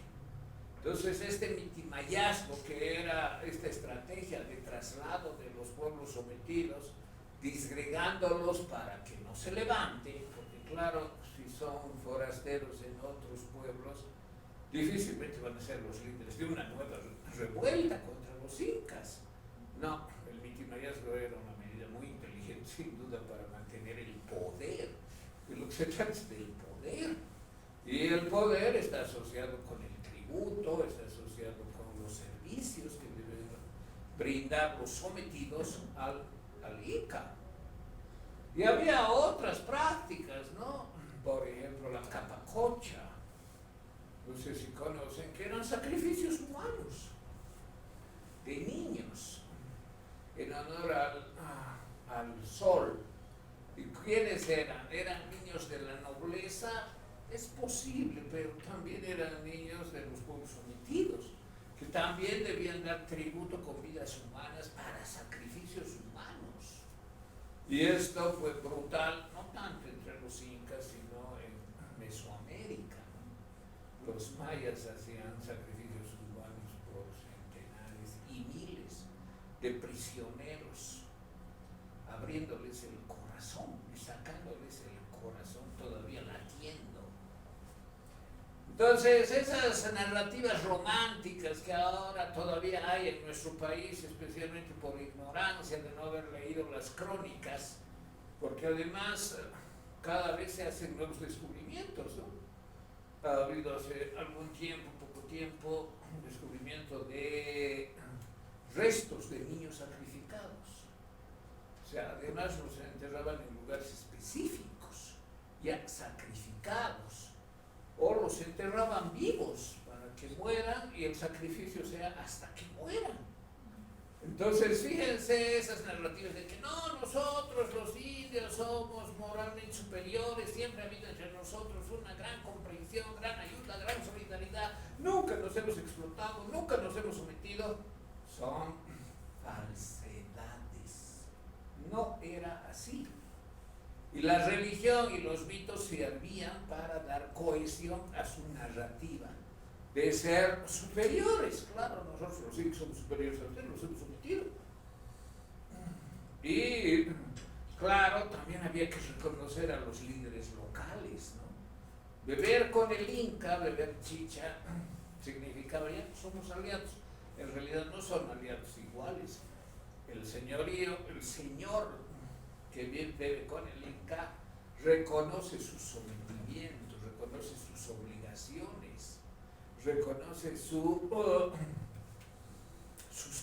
Entonces, este mitimayazgo, que era esta estrategia de traslado de los pueblos sometidos, disgregándolos para que no se levanten, porque claro, si son forasteros en otros pueblos, difícilmente van a ser los líderes de una nueva revuelta contra los incas. No, el mitimayazgo era una medida muy inteligente, sin duda, para mantener el poder. De lo que se trata es del poder. Y el poder está asociado con el tributo, está asociado con los servicios que deben brindar los sometidos al Inca. Y había otras prácticas, ¿no? Por ejemplo, la capacocha. No sé si conocen, que eran sacrificios humanos de niños en honor al sol. ¿Y quiénes eran? Eran niños de la nobleza, es posible, pero también eran niños de los pueblos sometidos, que también debían dar tributo con vidas humanas para sacrificios humanos. Y esto fue brutal, no tanto entre los incas, sino en Mesoamérica, ¿no? Los mayas hacían sacrificios humanos por centenares y miles de prisioneros, abriéndoles el corazón y sacándoles el corazón todavía latiendo. Entonces, esas narrativas románticas que ahora todavía hay en nuestro país, especialmente por ignorancia de no haber leído las crónicas, porque además cada vez se hacen nuevos descubrimientos, ¿no? Ha habido hace algún tiempo, poco tiempo, un descubrimiento de restos de niños sacrificados. O sea, además los enterraban en lugares específicos, ya sacrificados, o los enterraban vivos para que mueran y el sacrificio sea hasta que mueran. Entonces, fíjense esas narrativas de que no, nosotros los indios somos moralmente superiores, siempre ha habido entre nosotros una gran comprensión, gran ayuda, gran solidaridad, nunca nos hemos explotado, nunca nos hemos sometido, son falsedades. No era así. Y la religión y los mitos servían para dar cohesión a su narrativa de ser superiores. Claro, nosotros los indios somos superiores a ustedes, los hemos sometido. Y claro, también había que reconocer a los líderes locales, ¿no? Beber con el Inca, beber chicha, significaba ya somos aliados. En realidad no son aliados iguales. El señorío, el señor que bien bebe con el Inca, reconoce sus sometimientos, reconoce sus obligaciones, reconoce sus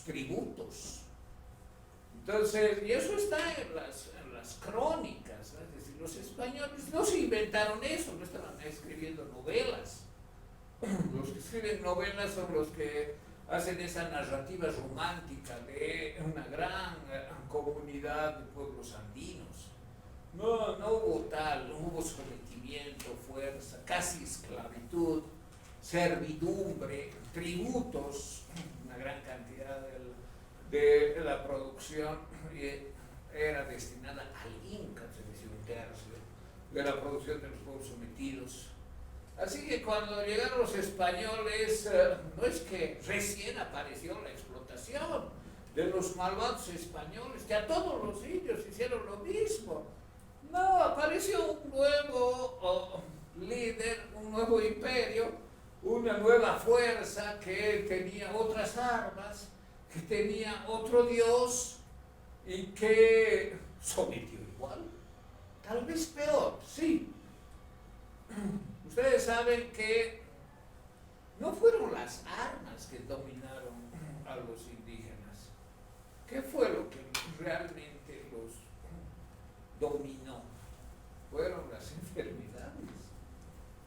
tributos. Entonces, y eso está en las crónicas, ¿no? Es decir, los españoles no se inventaron eso, no estaban escribiendo novelas. Los que escriben novelas son los que hacen esa narrativa romántica de una gran comunidad de pueblos andinos. No hubo tal, no hubo sometimiento, fuerza, casi esclavitud, servidumbre, tributos, una gran cantidad de la producción era destinada al Inca, se decía un tercio, de la producción de los pueblos sometidos. Así que cuando llegaron los españoles, no es que recién apareció la explotación de los malvados españoles, que a todos los indios hicieron lo mismo. No, apareció un nuevo líder, un nuevo imperio, una nueva fuerza que tenía otras armas, que tenía otro dios y que sometió igual, tal vez peor, sí. Ustedes saben que no fueron las armas que dominaron a los indígenas. ¿Qué fue lo que realmente los dominó? Fueron las enfermedades,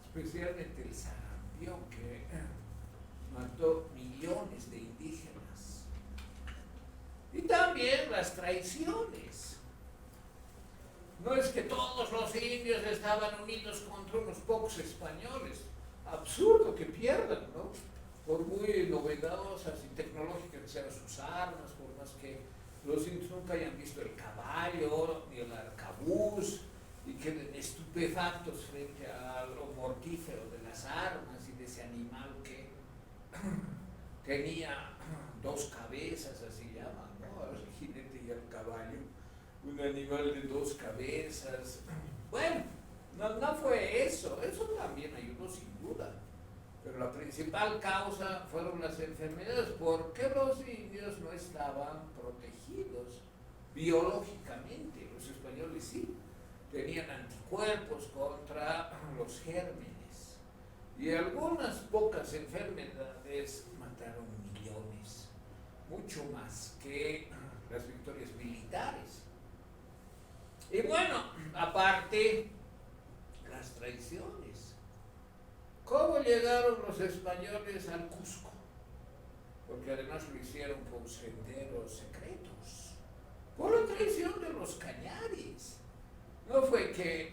especialmente el sarampión, que mató millones de indígenas. Y también las traiciones. No es que todos los indios estaban unidos contra unos pocos españoles. Absurdo que pierdan, ¿no? Por muy novedosas y tecnológicas que sean sus armas, por más que los indios nunca hayan visto el caballo ni el arcabuz y queden estupefactos frente a lo mortífero de las armas y de ese animal que tenía dos cabezas, así llaman, ¿no? El jinete y el caballo. Un animal de dos cabezas. Bueno, no fue eso también ayudó sin duda. Pero la principal causa fueron las enfermedades, porque los indios no estaban protegidos biológicamente. Los españoles sí, tenían anticuerpos contra los gérmenes. Y algunas pocas enfermedades mataron millones, mucho más que las victorias militares. Y bueno, aparte, las traiciones. ¿Cómo llegaron los españoles al Cusco? Porque además lo hicieron por senderos secretos, por la traición de los cañaris. No fue que,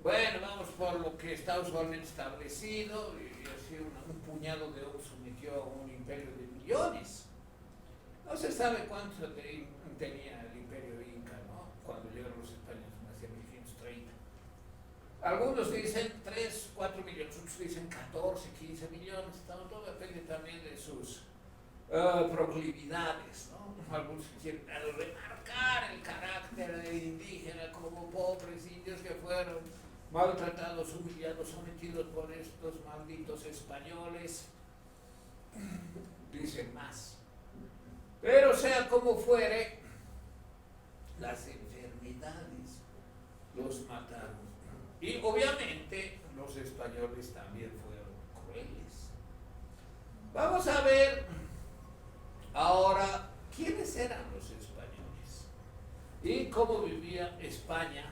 bueno, vamos por lo que está usualmente establecido, y así un puñado de oro sometió a un imperio de millones. No se sabe cuánto tenía el imperio inca, ¿no? Cuando llegaron los españoles hacia 1530. Algunos dicen 3, 4 millones, otros dicen 14, 15 millones, todo depende también de sus proclividades, ¿no? Algunos quieren remarcar el carácter del indígena como pobres indios que fueron maltratados, humillados, sometidos por estos malditos españoles. Dicen más. Pero sea como fuere, las enfermedades los mataron. Y obviamente los españoles también fueron crueles. Vamos a ver ahora quiénes eran los españoles y cómo vivía España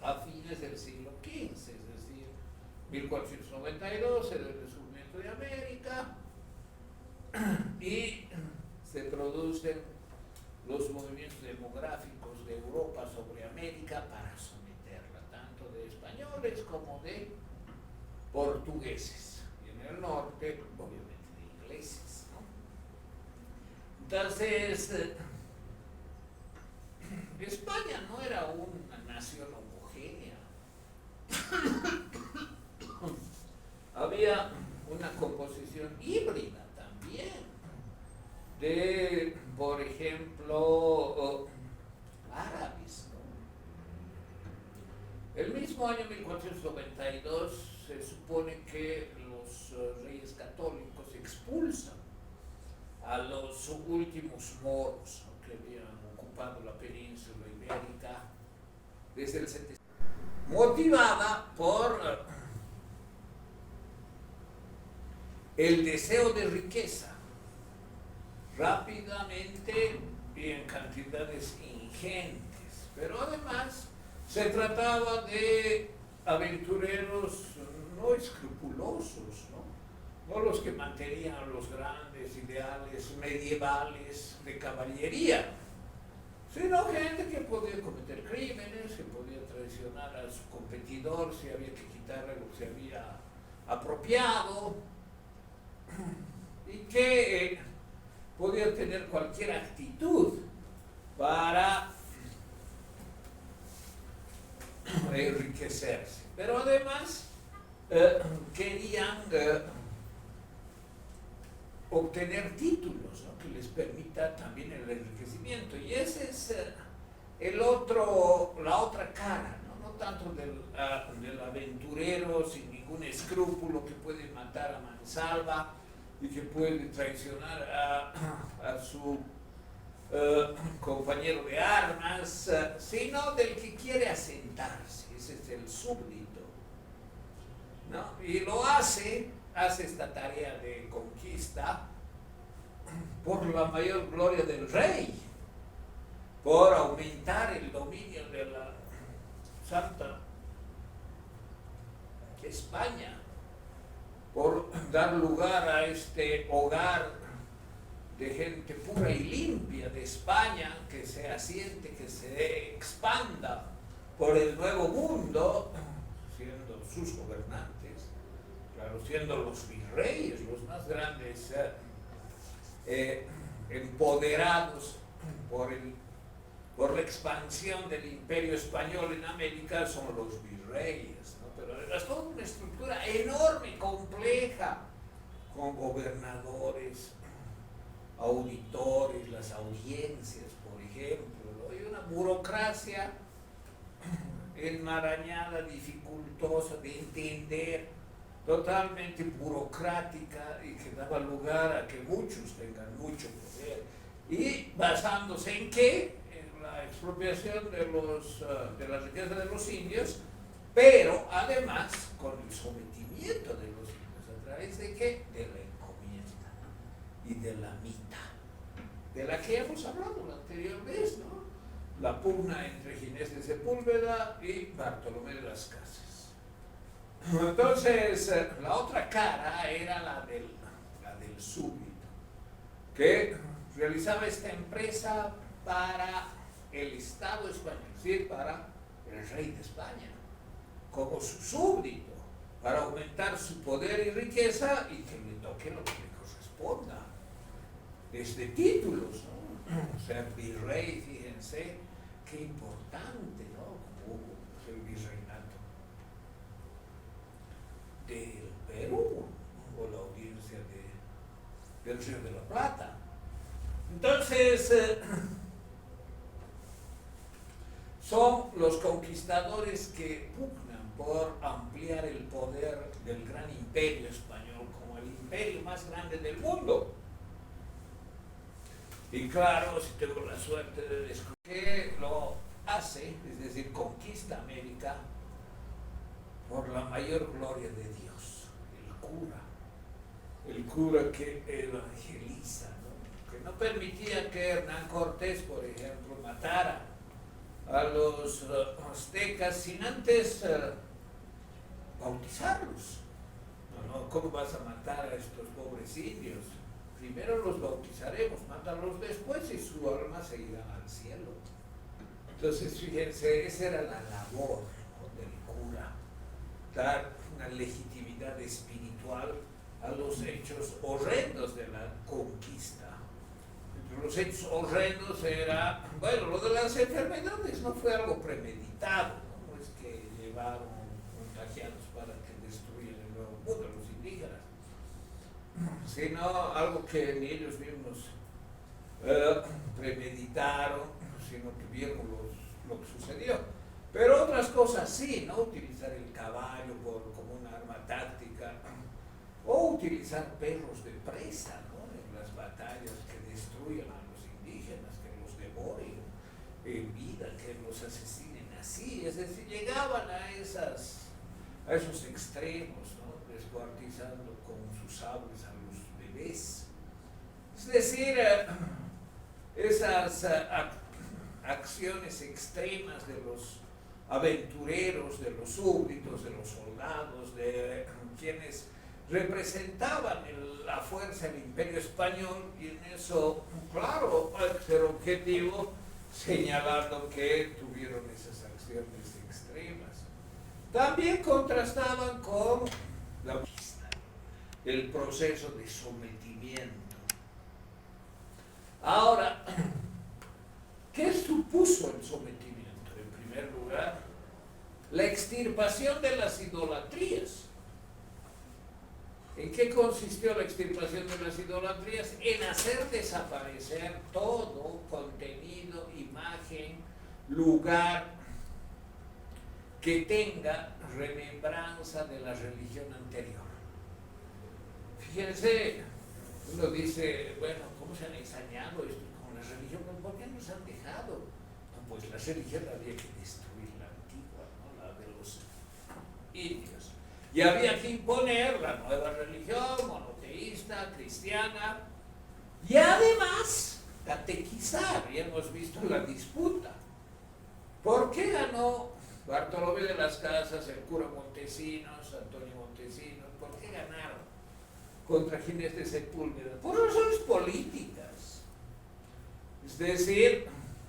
a fines del siglo XV, es decir, 1492, el descubrimiento de América, y se producen los movimientos demográficos de Europa sobre América para someterla, tanto de españoles como de portugueses, y en el norte, obviamente, de ingleses, ¿no? Entonces, España no era una nación homogénea. Había una composición híbrida también de, por ejemplo, árabes, ¿no? El mismo año 1492 se supone que los reyes católicos expulsan a los últimos moros, ¿no?, que habían ocupado la península ibérica desde el 700, motivada por el deseo de riqueza, rápidamente y en cantidades ingentes, pero además se trataba de aventureros no escrupulosos, no los que mantenían los grandes ideales medievales de caballería, sino gente que podía cometer crímenes, que podía traicionar a su competidor si había que quitarle lo que se había apropiado, y que podía tener cualquier actitud para enriquecerse, pero además querían obtener títulos, ¿no?, que les permita también el enriquecimiento, y ese es la otra cara, ¿no? No tanto del aventurero sin ningún escrúpulo que puede matar a mansalva y que puede traicionar a su compañero de armas, sino del que quiere asentarse, ese es el súbdito, ¿no? Y lo hace esta tarea de conquista por la mayor gloria del rey, por aumentar el dominio de la Santa España, por dar lugar a este hogar de gente pura y limpia de España, que se asiente, que se expanda por el Nuevo Mundo, siendo sus gobernantes, claro, siendo los virreyes, los más grandes empoderados por la expansión del imperio español en América, son los virreyes, ¿no? Pero es toda una estructura enorme, compleja, con gobernadores, auditores, las audiencias, por ejemplo, ¿no? Y una burocracia enmarañada, dificultosa de entender, totalmente burocrática, y que daba lugar a que muchos tengan mucho poder, y basándose en qué, en la expropiación de la riqueza de los indios, pero además con el sometimiento de los indios, ¿a través de qué? De la encomienda y de la mita, de la que hemos hablado la anterior vez, ¿no? La pugna entre Ginés de Sepúlveda y Bartolomé de las Casas. Entonces, la otra cara era la del súbdito, que realizaba esta empresa para el Estado español, es decir, para el rey de España, como su súbdito, para aumentar su poder y riqueza y que le toque lo que le corresponda, desde títulos, ¿no? Ser virrey, fíjense, qué importante, ¿no? Como el virreinato del Perú, o la audiencia del Río de la Plata. Entonces, son los conquistadores que pugnan por ampliar el poder del gran imperio español como el imperio más grande del mundo. Y claro, si tengo la suerte de descubrir que lo hace, es decir, conquista América por la mayor gloria de Dios, el cura que evangeliza, ¿no? Que no permitía que Hernán Cortés, por ejemplo, matara a los aztecas sin antes bautizarlos. No, ¿cómo vas a matar a estos pobres indios? primero los bautizaremos, mándalos después y su alma se irá al cielo. Entonces, fíjense, esa era la labor, ¿no?, del cura, dar una legitimidad espiritual a los hechos horrendos de la conquista. Entre los hechos horrendos era, bueno, lo de las enfermedades no fue algo premeditado, no es que llevaron contagiados para que destruyan el nuevo mundo, los indígenas, sino algo que ni ellos mismos premeditaron, sino que vieron lo que sucedió. Pero otras cosas sí, ¿no? Utilizar el caballo como una arma táctica, o utilizar perros de presa, ¿no?, en las batallas, que destruyan a los indígenas, que los devoren en vida, que los asesinen así. Es decir, llegaban a esos extremos, ¿no?, descuartizando con sus sables a los bebés. Es decir, esas acciones extremas de los aventureros, de los súbditos, de los soldados, de quienes representaban la fuerza del Imperio Español, y en eso, claro, hay que ser objetivo, señalando que tuvieron esas acciones extremas. También contrastaban con el proceso de sometimiento. Ahora, ¿qué supuso el sometimiento? En primer lugar, la extirpación de las idolatrías. ¿En qué consistió la extirpación de las idolatrías? En hacer desaparecer todo contenido, imagen, lugar que tenga remembranza de la religión anterior. Fíjense, uno dice, bueno, ¿cómo se han ensañado esto con la religión? ¿Por qué nos han dejado? No, pues la religión había que destruir la antigua, ¿no?, la de los indios. Y había que imponer la nueva religión monoteísta, cristiana, y además catequizar. Y hemos visto la disputa. ¿Por qué ganó Bartolomé de las Casas, el cura Montesinos, Antonio Montesinos? ¿Por qué ganaron contra Ginés de Sepúlveda? Por razones políticas. Es decir,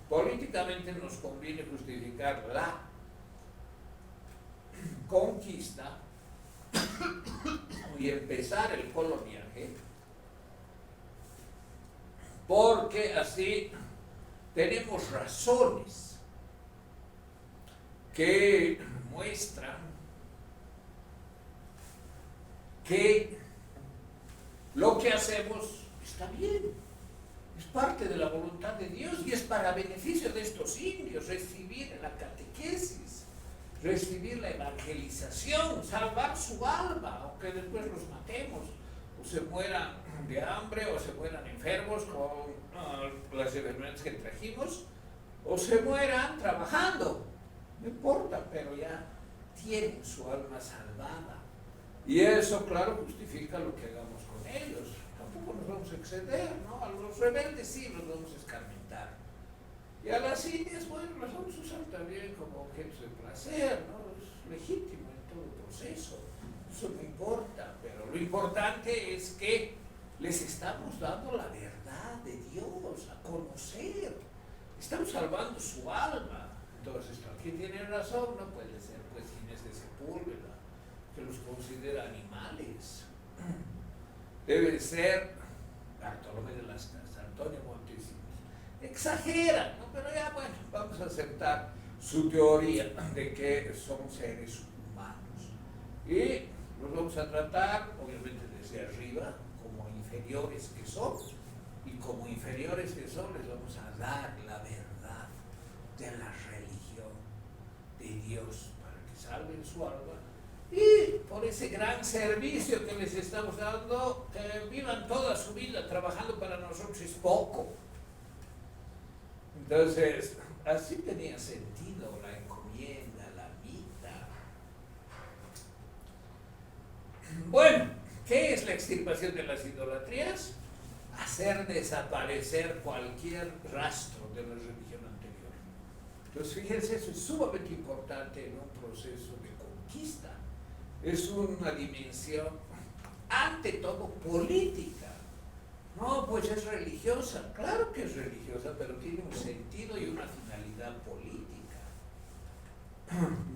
políticamente nos conviene justificar la conquista y empezar el coloniaje, porque así tenemos razones que muestran que lo que hacemos está bien, es parte de la voluntad de Dios y es para beneficio de estos indios recibir la catequesis, recibir la evangelización, salvar su alma, aunque después los matemos, o se mueran de hambre, o se mueran enfermos con las enfermedades que trajimos, o se mueran trabajando, no importa, pero ya tienen su alma salvada. Y eso, claro, justifica lo que hagamos con ellos. Tampoco nos vamos a exceder, ¿no? A los rebeldes sí los vamos a escarmentar. Y a las indias, bueno, las vamos a usar también como objetos de placer, ¿no? Es legítimo en todo proceso, eso no importa, pero lo importante es que les estamos dando la verdad de Dios a conocer, estamos salvando su alma. Entonces, ¿quién tiene razón? No puede ser, pues, Ginés de Sepúlveda, que los considera animales. Debe ser Bartolomé de las Casas, Antonio Montesinos. Exageran, ¿no? Pero ya, bueno, vamos a aceptar su teoría de que son seres humanos. Y los vamos a tratar, obviamente, desde arriba, como inferiores que son. Y como inferiores que son, les vamos a dar la verdad de la religión de Dios para que salven su alma. Y por ese gran servicio que les estamos dando, que vivan toda su vida trabajando para nosotros es poco. Entonces, así tenía sentido la encomienda, la mita. Bueno, ¿qué es la extirpación de las idolatrías? Hacer desaparecer cualquier rastro de la religión anterior. Entonces, fíjense, eso es sumamente importante en un proceso de conquista. Es una dimensión, ante todo, política. No, pues es religiosa. Claro que es religiosa, pero tiene un sentido y una finalidad política.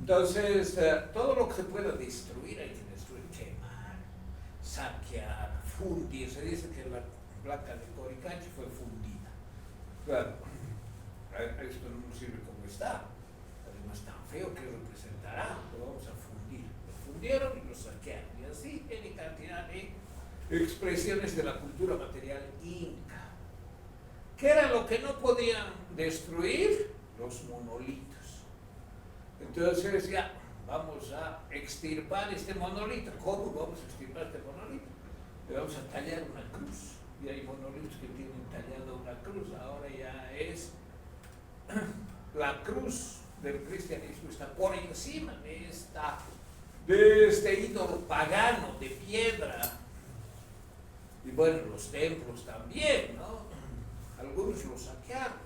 Entonces, todo lo que se pueda destruir hay que destruir, quemar, saquear, fundir. Se dice que la placa de Coricanchi fue fundida. Claro, esto no nos sirve como está. Además, tan feo que representará, lo vamos a fundir. Lo fundieron y lo saquearon. Y así tiene cantidad de expresiones de la cultura material inca. ¿Qué era lo que no podían destruir? Los monolitos. Entonces ya vamos a extirpar este monolito. ¿Cómo vamos a extirpar este monolito? Le vamos a tallar una cruz. Y hay monolitos que tienen tallada una cruz. Ahora ya es la cruz del cristianismo, está por encima de este ídolo pagano de piedra. Y bueno, los templos también, ¿no? Algunos los saquearon,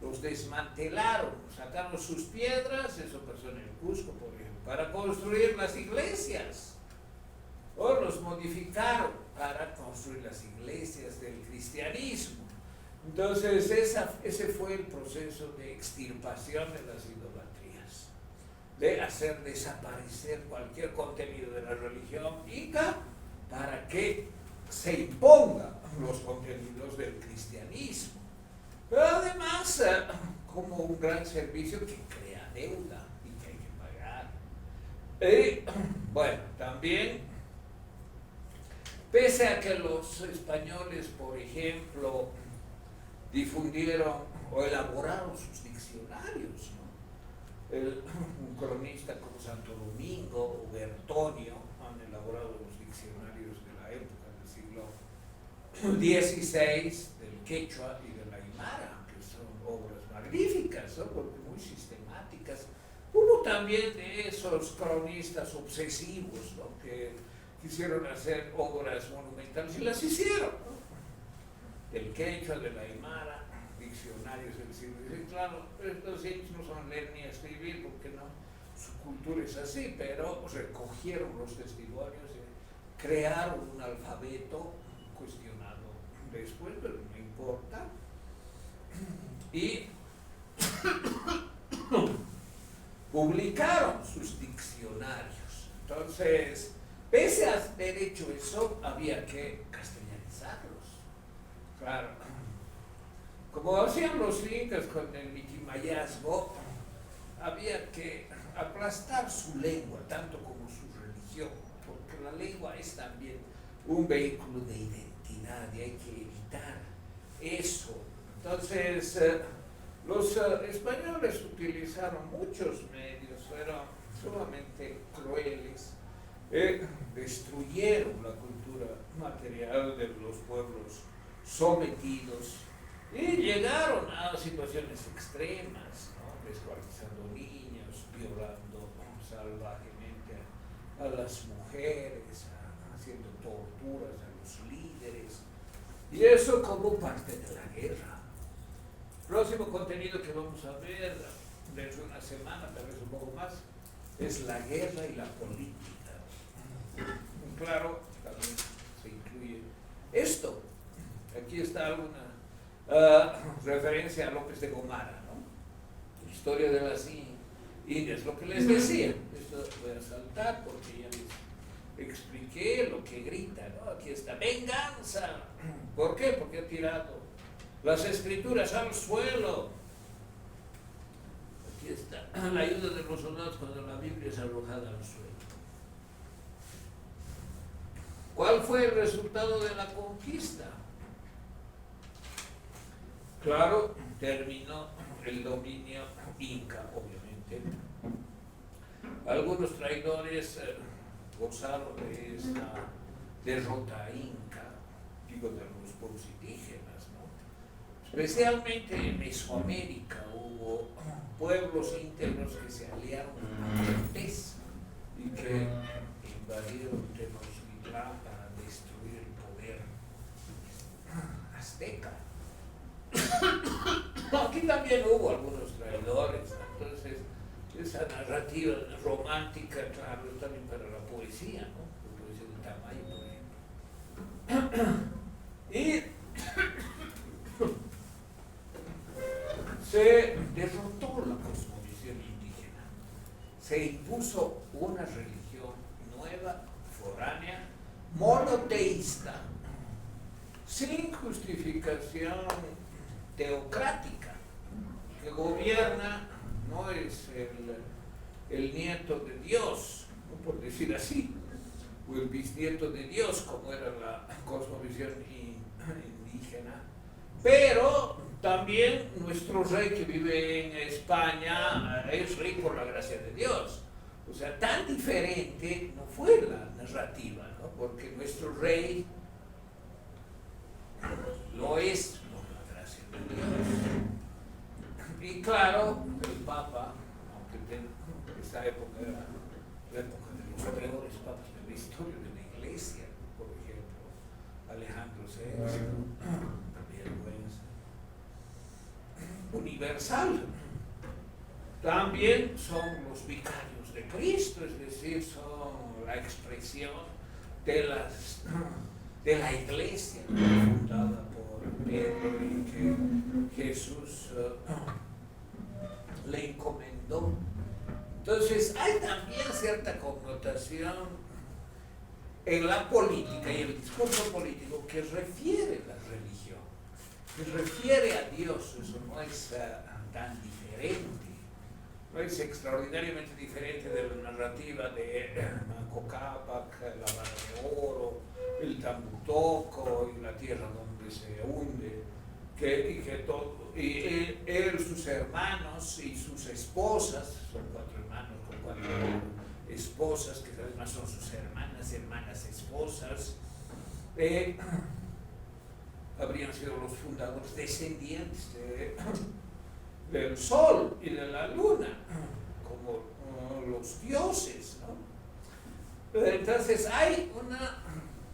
los desmantelaron, sacaron sus piedras, eso pasó en el Cusco, por ejemplo, para construir las iglesias, o los modificaron para construir las iglesias del cristianismo. Entonces, ese fue el proceso de extirpación de las idolatrías, de hacer desaparecer cualquier contenido de la religión inca para que se impongan los contenidos del cristianismo. Pero además, como un gran servicio que crea deuda y que hay que pagar. Bueno, también, pese a que los españoles, por ejemplo, difundieron o elaboraron sus diccionarios, ¿no? Un cronista como Santo Domingo o Bertonio han elaborado los diccionarios de la época del siglo XVI, del quechua y de la aymara, que son obras magníficas, ¿no? Porque muy sistemáticas. Hubo también de esos cronistas obsesivos, ¿no? Que quisieron hacer obras monumentales y las hicieron, ¿no? Del quechua, de la aymara, diccionarios del siglo XVI. Claro, estos hechos no son leer ni escribir porque no, su cultura es así, pero recogieron los testimonios, crearon un alfabeto cuestionado después, pero no importa. Y publicaron sus diccionarios. Entonces, pese a haber hecho eso, había que castellanizarlos. Claro, como hacían los incas con el mitimayazgo, había que aplastar su lengua, tanto como su religión, porque la lengua es también un vehículo de identidad y hay que evitar eso. Entonces, los españoles utilizaron muchos medios, fueron sumamente crueles, destruyeron la cultura material de los pueblos sometidos y llegaron a situaciones extremas, ¿no? Descuartizando niños, violando salvajemente a las mujeres, haciendo torturas a los líderes, y eso como parte de la guerra. Próximo contenido que vamos a ver dentro de una semana, tal vez un poco más, es la guerra y la política. Claro, también se incluye esto. Aquí está alguna referencia a López de Gomara, ¿no? Historia de las Indias, lo que les decía. Esto voy a saltar porque ya les expliqué lo que grita, ¿no? Aquí está, venganza. ¿Por qué? Porque ha tirado las escrituras al suelo. Aquí está, la ayuda de los soldados cuando la Biblia es arrojada al suelo. ¿Cuál fue el resultado de la conquista? Claro, terminó el dominio inca, obviamente. Algunos traidores gozaron de esta derrota inca, digo, de los pueblos indígenas, ¿no? Especialmente en Mesoamérica hubo pueblos íntegros que se aliaron a Cortés y que invadieron Tenochtitlán para destruir el poder azteca. Aquí también hubo algunos traidores, ¿no? Entonces esa narrativa romántica, claro, también para la poesía, ¿no? La poesía de Tamayo, por ejemplo. Y se derrotó la cosmovisión indígena, se impuso una religión nueva, foránea, monoteísta, sin justificación teocrática, que gobierna, no es el nieto de Dios, ¿no? Por decir así, o el bisnieto de Dios, como era la cosmovisión indígena, pero también nuestro rey que vive en España es rey por la gracia de Dios. O sea, tan diferente no fue la narrativa, ¿no? Porque nuestro rey lo es por la gracia de Dios. Y claro, el Papa, aunque en esa época era la época de los peores papas de la historia de la Iglesia, por ejemplo, Alejandro VI, vergüenza universal. También son los vicarios de Cristo, es decir, son la expresión de la Iglesia fundada por Pedro y que Jesús le encomendó. Entonces hay también cierta connotación en la política y el discurso político que refiere a la religión, que refiere a Dios. Eso no es tan diferente, no es extraordinariamente diferente de la narrativa de Manco Cápac, la vara de oro, el Tambutoco y la tierra donde se hunde, y él, sus hermanos y sus esposas, son 4 hermanos con 4 esposas, que además son sus hermanas esposas, habrían sido los fundadores descendientes del sol y de la luna, como los dioses, ¿no? Entonces hay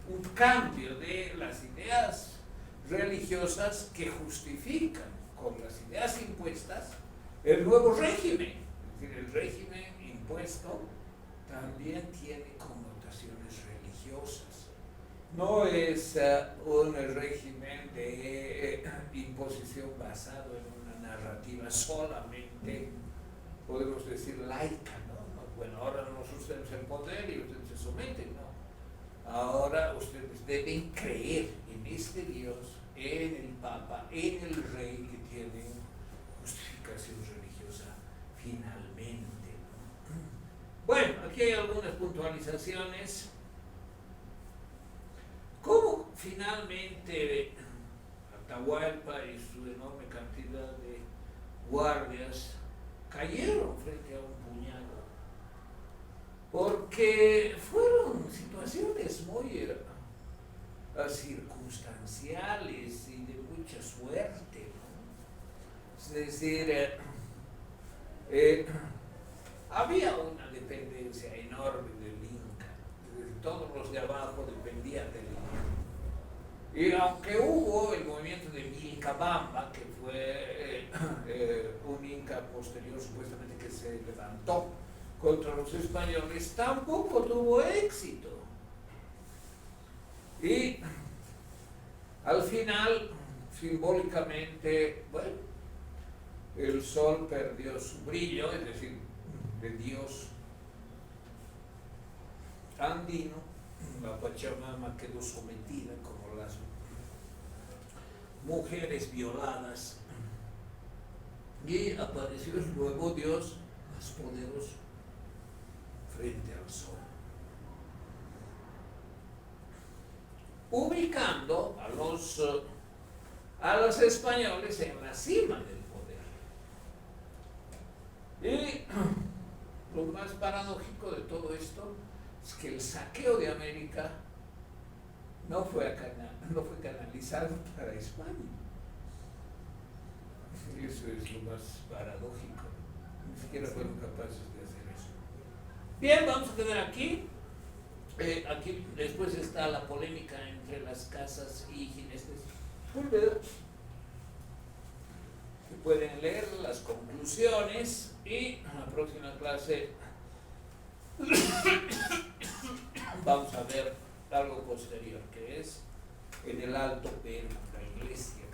un cambio de las ideas religiosas que justifican con las ideas impuestas el nuevo régimen. Es decir, el régimen impuesto también tiene connotaciones religiosas. No es un régimen de imposición basado en una narrativa solamente, podemos decir, laica, ¿no? Bueno, ahora no ustedes el poder y ustedes se someten, ¿no? Ahora ustedes deben creer en este Dios, en el Papa, en el Rey, que tiene justificación religiosa finalmente, ¿no? Bueno, aquí hay algunas puntualizaciones. ¿Cómo finalmente Atahualpa y su enorme cantidad de guardias cayeron frente a un puñado? Porque fueron situaciones muy circunstanciales y de mucha suerte, ¿no? Es decir, había una dependencia enorme del Inca, es decir, todos los de abajo dependían del Inca. Y aunque hubo el movimiento de Vilcabamba, que fue un Inca posterior supuestamente que se levantó contra los españoles, tampoco tuvo éxito. Y al final, simbólicamente, bueno, el sol perdió su brillo, es decir, de Dios andino, la Pachamama quedó sometida como las mujeres violadas, y apareció el nuevo Dios más poderoso frente al sol, ubicando a los españoles en la cima del poder. Y lo más paradójico de todo esto es que el saqueo de América no fue canalizado para España. Eso es lo más paradójico. Ni siquiera fueron capaces de hacer eso. Bien, vamos a quedar aquí. Aquí después está la polémica entre las casas y Ginestes Púlveda, que pueden leer las conclusiones, y en la próxima clase vamos a ver algo posterior, que es en el Alto Perú, la iglesia